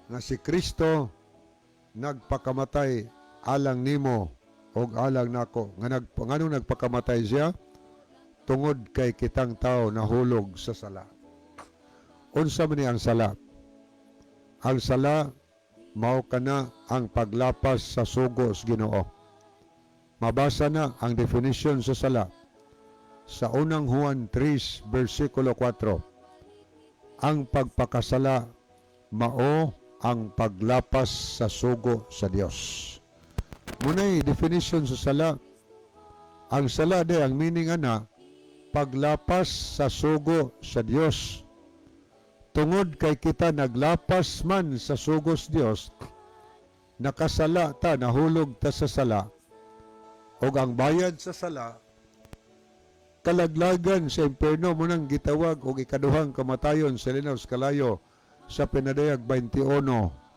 nga si Kristo nagpakamatay alang nimo og alang nako. Nganong nagpakamatay siya? Tungod kay kitang tao nahulog sa sala. Unsa man ni ang sala? Ang sala mao kana ang paglapas sa sugos Ginoo. Mabasa na ang definition sa sala sa unang Juan 3 versikulo 4. Ang pagpakasala mao ang paglapas sa sugo sa Dios. Munay definition sa sala. Ang sala de ang meaning ana paglapas sa sugo sa Dios. Tungod kay kita naglapas man sa sugos Dios, nakasala ta, nahulog ta sa sala, o ang bayad sa sala, kalaglagan sa impyerno mo nang gitawag o ikaduhang kamatayon sa linaw sa kalayo sa Pinadayag 21,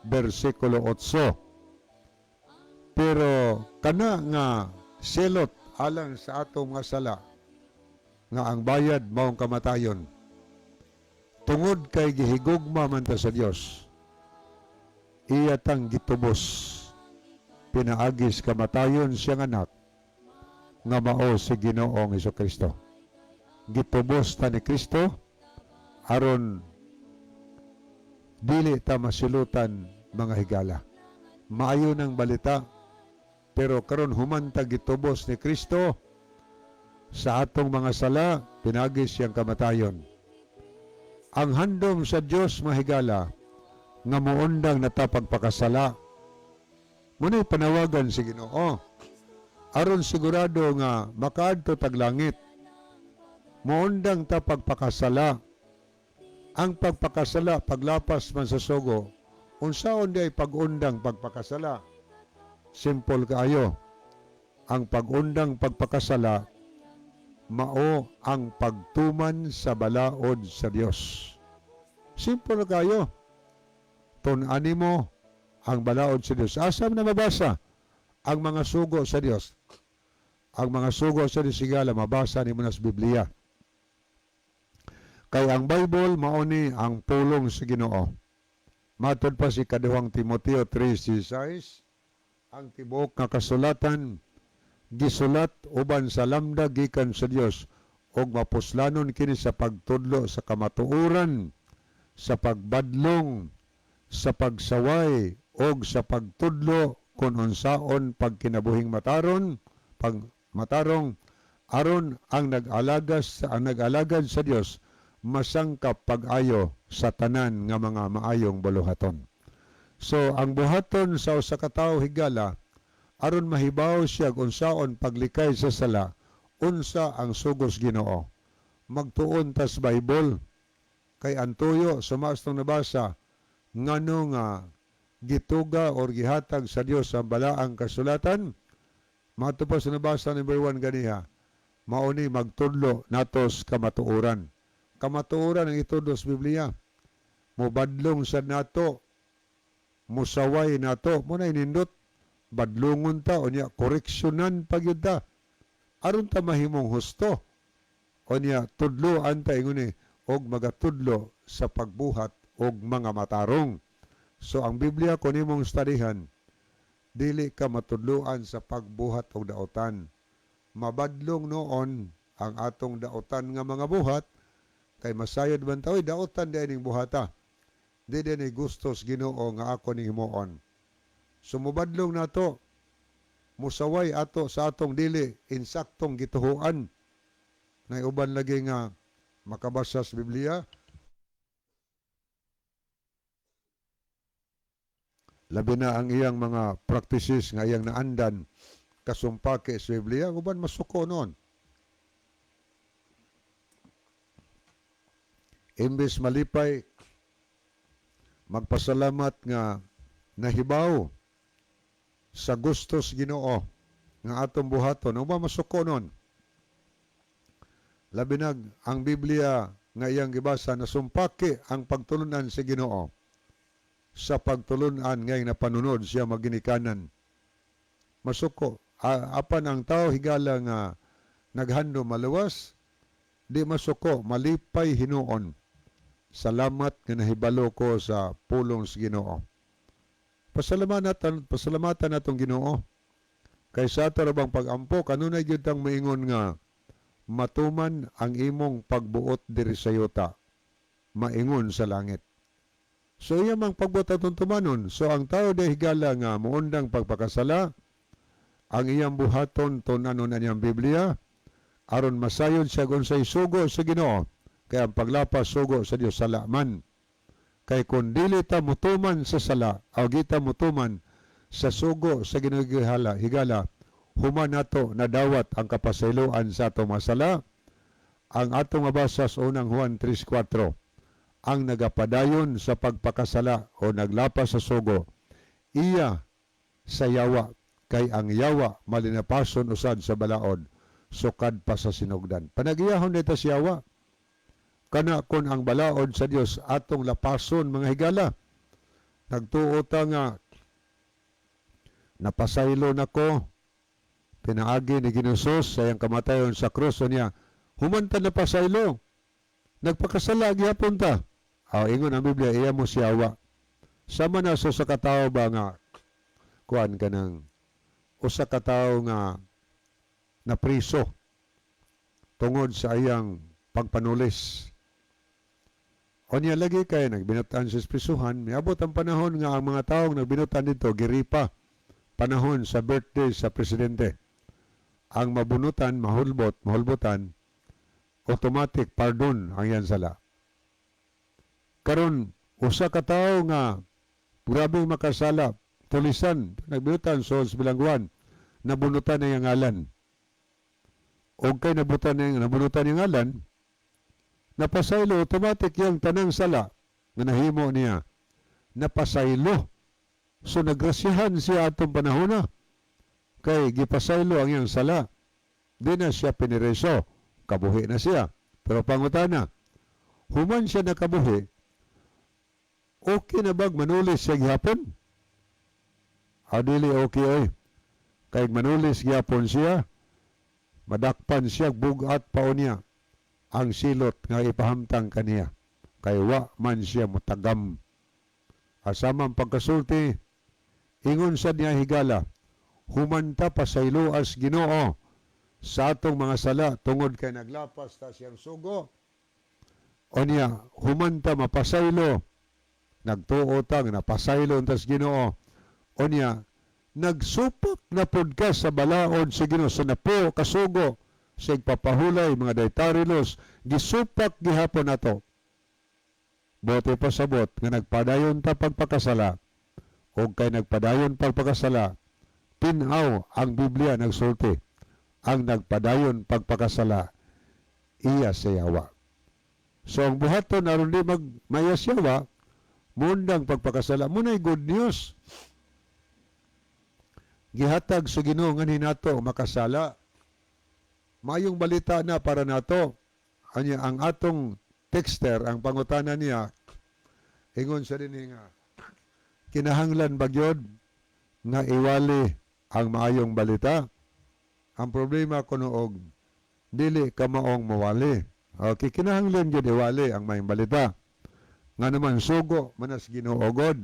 versikulo 8. Pero kana nga selot alang sa atong nga sala, nga ang bayad maong kamatayon, tungod kay gihigugma man ta sa Dios, iya tang gitubos, pinaagis kamatayon siyang anak, nga mao si Ginoong Hesukristo. Gitubos ta ni Kristo aron dili ta masilutan mga higala. Maayo ng balita, pero karon human ta gitubos ni Kristo sa atong mga sala, pinagis siyang kamatayon. Ang handom sa Dios mahigala nga muundang natapagpakasala, muna'y panawagan si Ginoo aron sigurado nga makaadto tag langit. Muundang ta pagpakasala. Ang pagpakasala paglapas man sa sugo, unsaon di ay pag-undang pagpakasala? Simple kaayo. Ang pag-undang pagpakasala mao ang pagtuman sa balaod sa Dios. Simple kayo. Tun-ani mo ang balaod sa Dios. Asam na mabasa ang mga sugo sa Dios. Ang mga sugo sa Dios sigala mabasa ni mo na sa Biblia. Kaya ang Bible mao ni ang pulong sa Ginoo. Matod pa si kaduhang Timoteo 3:6, ang tibuok nga kasulatan gisulat uban sa lamda gikan sa Dios og mapuslanon kini sa pagtudlo sa kamatuoran, sa pagbadlong, sa pagsaway og sa pagtudlo kung unsaon pagkinabuhing matarong aron ang nag-alagad sa Dios masangkap pag-ayo sa tanan nga mga maayong buluhaton. So ang buhaton sa usa ka tawo higala aron mahibaw siya kung unsaon paglikay sa sala, unsa ang sugos Ginoo. Magtuon tas Bible kay antuyo sa maastong nabasa ngano nga gituga or gihatag sa Dios ang balaang kasulatan. Mato pa sa nabasa number 1 ganiha, mao ni magtudlo natos kamatuoran. Kamatuoran ang itudlo sa Biblia. Mubadlong sad nato, musaway nato, mo na inindot, badlongon ta, o niya, koreksyonan pagyud ta. Aron ta mahimong husto, o niya, tudloan ta inguni, og magatudlo sa pagbuhat og mga matarong. So ang Biblia kung imong studihan, dili ka matudloan sa pagbuhat og daotan. Mabadlong noon ang atong daotan nga mga buhat, kay masayod man ta, oy daotan di ning buhata. Di din ay gustos Ginoo nga ako ning himuon. Sumubadlong nato, musaway ato sa atong dili, insaktong gituhuan. Na uban lagi nga makabasa sa Biblia, labi na ang iyang mga practices nga iyang naandan kasumpake sa Biblia, uban masuko noon. Imbes malipay, magpasalamat nga nahibaw sa gustos Ginoo nga atong buhaton, uban masuko noon. Labinag ang Biblia nga iyang gibasa nasumpake ang pagtulunan sa Ginoo. Sa pagtulunan ngay napanunod siya maginikanan. Masuko. Apan ang tao higala nga naghando maluwas, di masuko, malipay hinuon. Salamat nga nahibalo ko sa pulong sa Ginoo. Pasalamatan natong Ginoo. Kay sa ato bang pag-ampo, kanunay gyud tang maingon nga matuman ang imong pagbuot diri sa yuta, maingon sa langit. So iya mang pagbuot atong tumanon. So ang tao day higala nga muundang pagpakasala, ang iyang buhaton tunanon ang iyang Biblia, aron masayon siya kung sa isugo sa Ginoo, kaya ang paglapas sugo sa Dios sala man. Kay kung dili ta mutuman sa sala, o kita mutuman sa sugo sa Ginoo higala, human nato nadawat ang kapasayloan sa atong masala. Ang atong mabasa sa unang Juan 3:4, ang nagapadayon sa pagpakasala o naglapas sa sugo, iya sa yawa, kay ang yawa malinapason usad sa balaod, sukad pa sa sinugdan. Panagiyahon nito si yawa. Kana kun ang balaod sa Dios atong lapason mga higala. Nagtuota nga napasaylo nako, pinaagi ni Ginusos sa iyang kamatayon sa krus niya, humanta na pasaylo, nagpakasala gyapon ta. Ingon ang Biblia, iya mo si yawa. Sama na sa katao ba nga kuan ka ng usa ka tawo nga napriso tungod sa iyang pagpanulis. O niya lagi kay nagbinutan sa prisuhan, miabot ang panahon nga ang mga taong nagbinutan dito giripa panahon sa birthday sa presidente. Ang mabunutan, mahulbotan, automatic pardon ang yan sala. Karon usa ka tawo nga grabe makasala, tulisan, nagbinutan sa bilangguan, nabunutan na yung ngalan. O kay nabunutan yung ngalan, napasaylo, automatic yung tanang sala na nahimo niya. Napasaylo. So nagrasyahan siya atong panahon na. Kay gipasaylo ang iyang sala. Di na siya pinireso. Kabuhi na siya. Pero pangutana, human siya nakabuhi, okay na bag manulis siya gihapon? Dili okay oy. Kay manulis gihapon siya, madakpan siya bugat paon niya ang silot nga ipahamtang kaniya. Kay wa man siya mutagam. Asamang pagkasulti, ingon sa niya higala, humanta pasaylo as Ginoo sa atong mga sala tungod kay naglapas ta siyang sugo. O niya, humanta mapasaylo, nagtuotang napasaylo tas Ginoo. O niya, nagsupak na pod ka sa balaod sa Ginoo sa napo kasugo sa igpapahulay mga daitarilos, gisupak gihapon nato. Bote pasabot nga nagpadayon ta pagpakasala o kay nagpadayon pagpakasala, tinaw ang Biblia nagsulti. Ang nagpadayon pagpakasala, iya sa yawa. So ang buhaton aron di magmayas yawa, mundang pagpakasala. Muna'y good news. Gihatag sa Ginoo nga nato makasala. Mayong balita na para nato. Anya ang atong texter, ang pangutana niya, ingon sa din nga, kinahanglan bagyod nga iwali ang maayong balita. Ang problema ko noog, dili ka maong mawali. Okay, kinahanglan yun iwali ang maayong balita. Nga naman sugo, manas Ginuogod.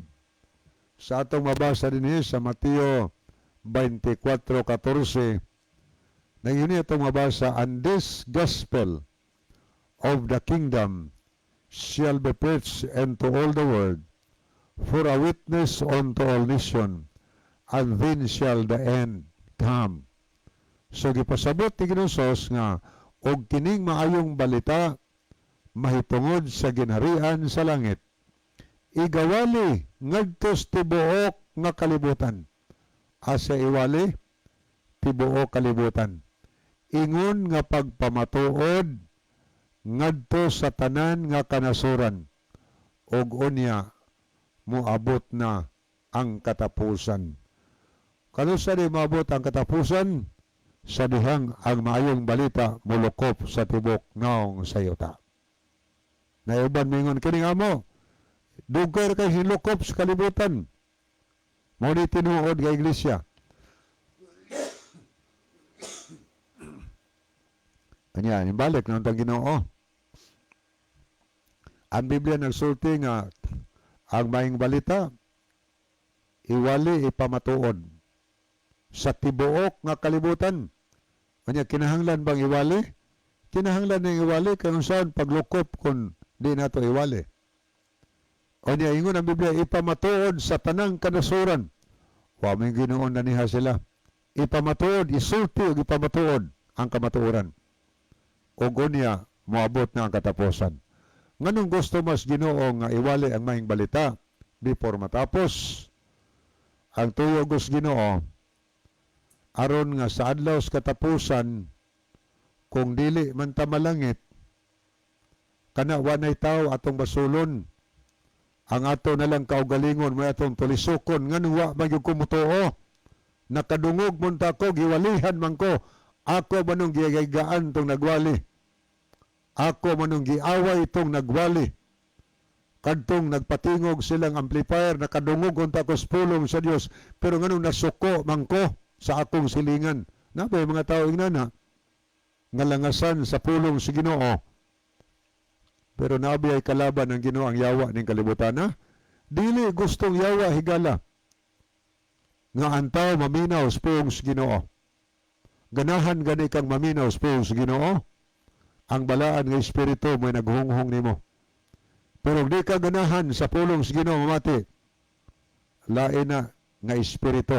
Sa atong mabasa din sa Mateo 24:14, na yun itong mabasa, and this gospel of the kingdom shall be preached unto all the world for a witness unto all nations, and then shall the end come. So gipasabot ni Ginusos nga og kining maayong balita mahitungod sa ginharian sa langit, igawali ngadtos tibuok nga kalibutan. Asa iwali tibuok kalibutan. Ingon nga pagpamatuod ngadto sa tanan nga kanasuran, og unya moabot na ang katapusan. Kanusa di maabot ang katapusan? Sa dihang ang maayong balita mulukop sa tibok ngaong sayuta. Naiuban mingon kini amo, dugar kay hilukop sa kalibutan. Mo di tinuod nga iglesia. Anya, balik na itong Ginoo. Ang Biblia nagsulti nga ang maayong balita iwali ipamatuod sa tibuok nga kalibutan. Anya, kinahanglan bang iwali? Kinahanglan ng iwali kung saan paglukop kung di nato iwali. Anya, ingon ang Biblia, ipamatuod sa tanang kanasuran. Wa may Ginoon na niha sila. Ipamatuod, isulti o ipamatuod ang kamatuoran. O gunya, moabot na ang katapusan. Nganong gusto mas Ginoo nga iwali ang maayong balita before matapos? Ang tuyo gus Ginoo, aron nga sa adlaw sa katapusan, kung dili man ta malangit, kana wanay tao atong basulon, ang ato na lang kaugalingon may atong tulisokon, nga wa magyud kumutuo nakadungog munta ko, giwalihan man ko, ako manong gigaygaan tong nagwali. Ako manong giaway tong nagwali. Kadtong nagpatingog silang amplifier, nakadungog unta ko sa pulong sa Dios, pero nganong nasuko man ko sa akong silingan. Nabay mga tao ingnana, ngalangasan sa pulong sa Ginoo. Pero nabi ay kalaban ang Ginoo ang yawa ning kalibutan na. Dili gustong yawa higala. Nga antaw maminaw sa pulong sa Ginoo. Ganahan gani kang maminaw sa pulong sa Ginoo. Ang balaan nga espiritu mo'y naghunghong nimo. Pero di ka ganahan sa pulong sa Ginoo mamati. Lain na nga espiritu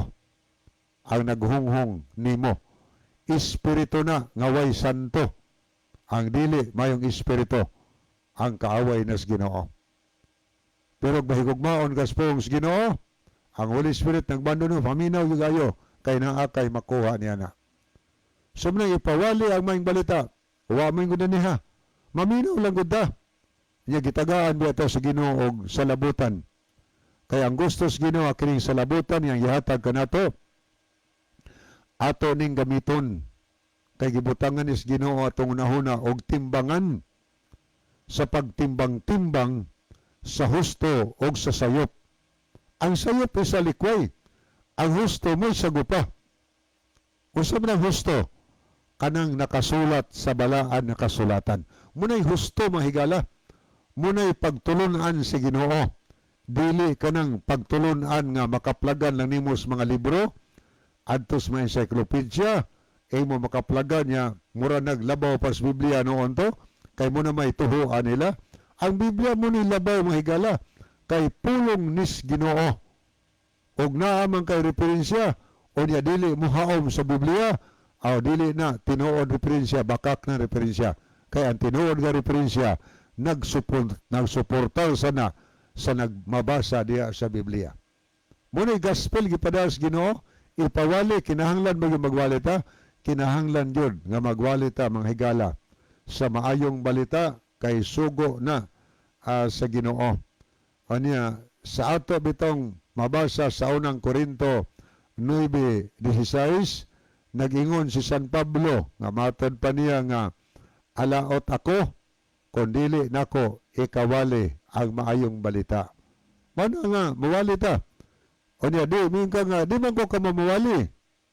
ang naghunghong nimo. Espiritu na nga way santo. Ang dili mayong espiritu ang kaaway na sa Ginoo. Pero bahigugmaon ka sa pulong sa Ginoo, ang Holy Spirit nagbando no paminaw yung gayo kay naakay makuha niya na. So nang ipawali ang maing balita, wa mo yung niha. Maminaw lang gud ta. Nya gitagaan ba ito sa Ginoo og sa labutan. Kaya ang gusto sa Ginoo kining sa labutan yang gihatag kanato ato ning gamiton kay gibutangan is Ginoo atong unahuna og timbangan sa pagtimbang-timbang sa husto o sa sayop. Ang sayop ay sa likway. Ang husto mo sa gupa. Usab ng husto, kanang nakasulat sa balaan na kasulatan. Muna'y husto mahigala. Muna'y pagtulunan sa Ginoo. Dili kanang pagtulunan nga makaplagan lang nimo sa mga libro, adtos mga encyclopedia, ay mo makaplagan niya, mura naglabaw pa sa Biblia noon to, kay mo na may tuhuan nila. Ang Biblia mo ni labaw mga higala kay pulong nis Ginoo. Og naamang kay referensya o niya dili muhaom sa Biblia o dili na tinuod referensya, bakak na referensya. Kay ang tinuod nga referensya nagsuportar sana sa nagmabasa diya sa Biblia. Muna gospel gipadas Ginoo, ipawali kinahanglan magwalita, kinahanglan yun nga magwalita mga higala sa maayong balita kay sugo na sa Ginoo. Anya sa ato bitong mabasa sa unang Korinto 9:16 nag-ingon si San Pablo nga matod pa niya nga alaot ako kun dili nako ikawali ang maayong balita. Mano nga mawali ta? Anya di minka nga di man ko ka mamawali.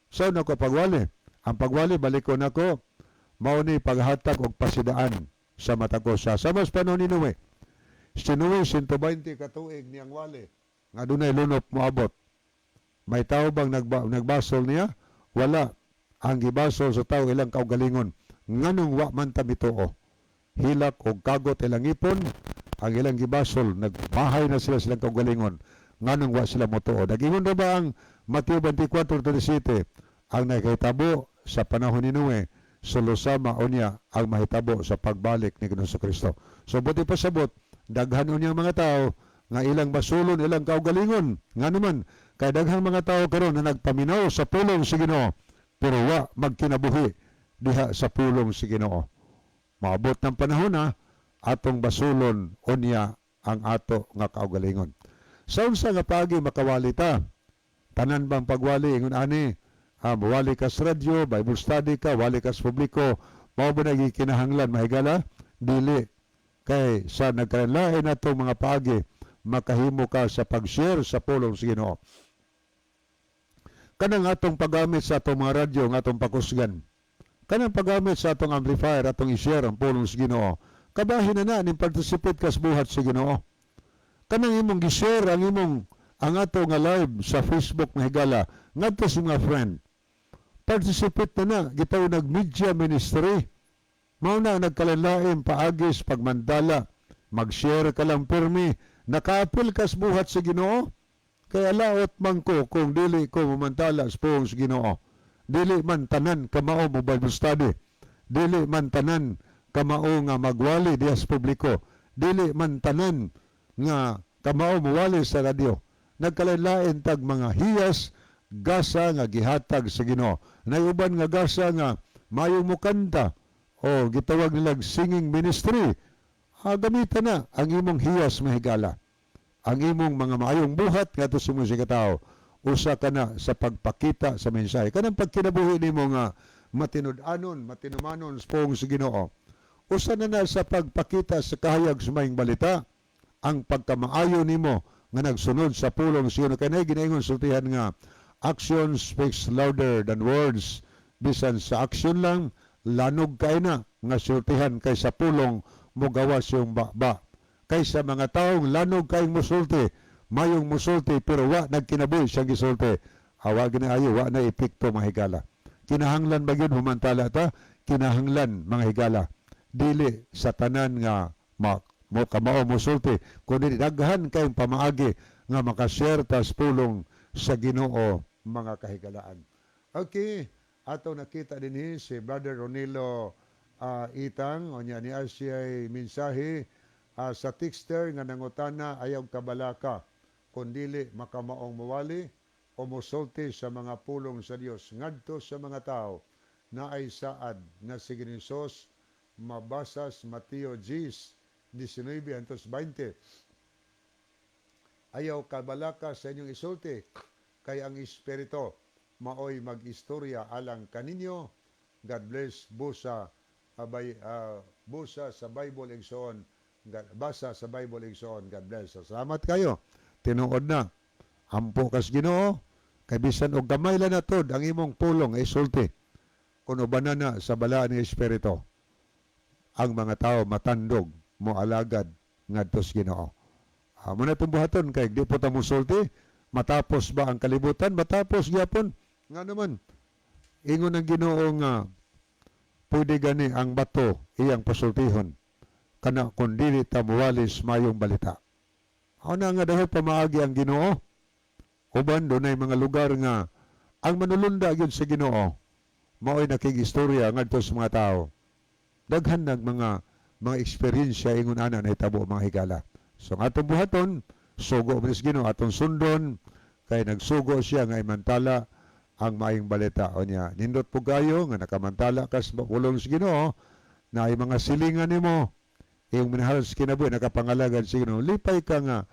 So nako pagwali. Ang pagwali balikon nako mao ni paghatag og pasidaan sa mata ko sa mas panahon ni Noe. Si Noe 120 ka tuig niyang wali nga dunay lunop moabot. May tao bang nagbasol niya? Wala. Ang gibasol sa tao ilang kaugalingon. Nganong wa man ta bituo. Hilak og kagot ilang ipon, ang ilang gibasol nagbahay na sila silang kaugalingon. Nganong wa sila motuo. Nagingon na ba ang Mateo 24:37 ang nakahitabo sa panahon ni Noe? Sulusama o niya ang mahitabo sa pagbalik ni Kristo. So buti pasabot, daghan o niya mga tao nga ilang basulon, ilang kaugalingon. Nga naman, kay daghang mga tao karon na nagpaminaw sa pulong si Ginoo, pero wa magkinabuhi diha sa pulong si Ginoo. Maabot ng panahon na atong basulon o niya ang ato nga kaugalingon. Sa unsa nga pagi makawali ta? Tanan bang pagwali ingon ani? Mawali ka sa radyo, Bible study ka, wali ka sa publiko, mao ba nagikinahanglan mahigala? Dili. Kay sa nagkalain na itong mga paagi, makahimo ka sa pag-share sa pulong sa Ginoo. Kanang atong paggamit sa atong mga radyo, ng atong pakusgan. Kanang paggamit sa atong amplifier, atong i-share ang pulong sa Ginoo. Kabahin na ning participate ka sa buhat sa Ginoo. Kanang imong gi-share ang ato nga live sa Facebook mahigala, ngadto sa mga friend. Participate na gitaw nag-media ministry. Mao na nagkalalain paagis pagmandala. Mag-share ka lang pirmi. Nakaapil ka sa buhat sa Ginoo. Kaya laot man ko kung dili ko mamantala sa pulong sa Ginoo. Dili man tanan kamao mo Bible study. Dili man tanan kamao nga magwali diha sa publiko. Dili man tanan nga kamao mo wali sa radyo. Nagkalalain tag mga hiyas, gasa nga gihatag sa Ginoo. Nayuban nga gasa nga mayo mo kanta o gitawag nilang singing ministry. Gamitan na ang imong hiyas mahigala. Ang imong mga maayong buhat nga to sa mga tao. usa ka na sa pagpakita sa mensahe. Kanang pagkinabuhi nimo nga matinud-anon, matinumanon pong sa Ginoo. Usa na sa pagpakita sa kahayag sa maayong balita, ang pagkamaayo nimo nga nagsunod sa pulong sa Ginoo. Kanay ginaingon sultihan nga action speaks louder than words. Bisan sa action lang, lanog kay na nga sultihan kay sa pulong mo gawas yung ba. Kaysa mga taong lanog kayong musulti, mayong musulti pero wa nagkinabuhi siyang gisulti. Awa ginaayo, wa na epekto mga higala. Kinahanglan ba yun humantala ta? Kinahanglan mga higala. Dili sa tanan nga mo kamao musulti, kundi daghan kayong pamaagi nga makashare tas pulong sa Ginoo mga kahigalaan. Okay, ato nakita din si Brother Ronilo Itang, o niya niya siya mensahe sa texter nga nangutana ayaw kabalaka, kundili makamaong mawali o musulti sa mga pulong sa Dios ngadto sa mga tao na ay saad nga si Ginisos mabasas Mateo 10:19-20. Ayaw kabalaka sa inyong isulti kay ang Espiritu maoy mag-istorya alang kaninyo. God bless. Busa sa Bible igsoon. Basa sa Bible igsoon. God bless. Salamat kayo. Tinuod na. Ampo kas Ginoo. Kay bisan og gamay lang natod ang imong pulong isulti. Kuno ba na sa balaan ni Espiritu ang mga tao matandog mo alagad ngadto sa Ginoo. Muna itong buhaton kay di po ta musulti. Matapos ba ang kalibutan? Matapos gyapon. Nga naman, ingon ang Ginoo nga pwede gani ang bato iyang pasultihon kana kung dili ta muwalis mayong balita. Ana nga dahil pamaagi ang Ginoo. Uban dunay mga lugar nga ang manulunda gyud sa Ginoo mao'y nakigistorya ngadto sa mga tao. Daghan nag mga eksperyensya ingon ana nahitabo mga higala. So nga atong buhaton, sugo mo sa Ginoo atong sundon kay nagsugo siya nga imantala ang maayong balita. O niya, nindot po kayo nga nakamantala kas pulong sa Ginoo na ay mga silingan nimo iyong minahal sa kinabuhi nakapangalagan sa Ginoo. Lipay ka nga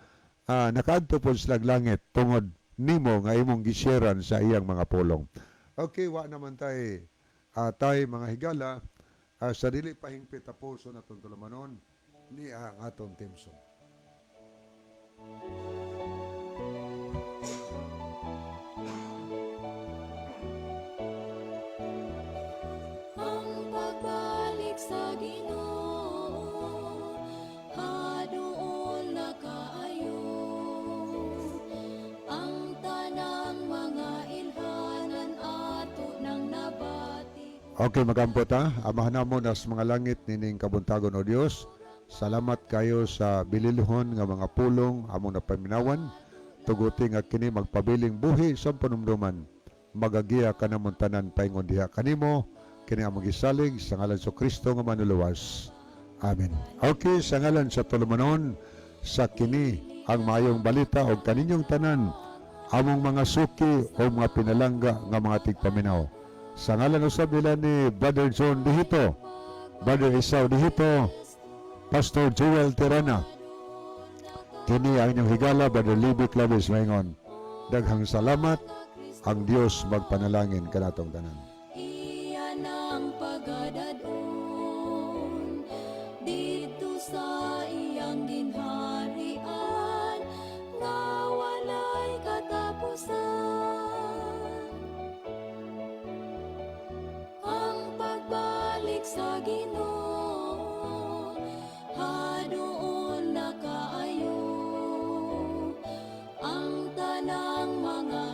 nakaadto po sa langit tungod nimo nga imong gisyeran sa iyang mga pulong. Okay, wa naman tay mga higala sa dili pahingpit ta puso natong tulumanon ni ang atong team song. Ang pagbalik sa Ginoo, haduol na kaayo. Ang tanang mga ilhanan ato nang nabati. Okay, magampo ta. Amahan mo nas mga langit nining kabuntagon o Dios. Salamat kayo sa bililhon nga mga pulong among napaminawan. Tuguti nga kini magpabiling buhi sa panumduman. Magagiya ka namon tanan paingon diha kanimo. Kini among gisalig sa ngalan sa Kristo nga manuluwas. Amen. Okay, sa ngalan sa tulumanon sa kini ang maayong balita o kaninyong tanan among mga suki o mga pinalangga nga mga tigpaminaw. Sa ngalan usab nila ni Brother John Dihito, Brother Isaw Dihito, Pastor Joel Terana. Kini ang inyong higala, Brother Libby Clavis Maingon. Daghang salamat, ang Dios magpanalangin kanatong tanan. Iyan ang pagadadon dito sa iyang ginharian nga walay katapusan. Ang pagbalik sa Ginoo haduol na kaayo. Ang tanang mga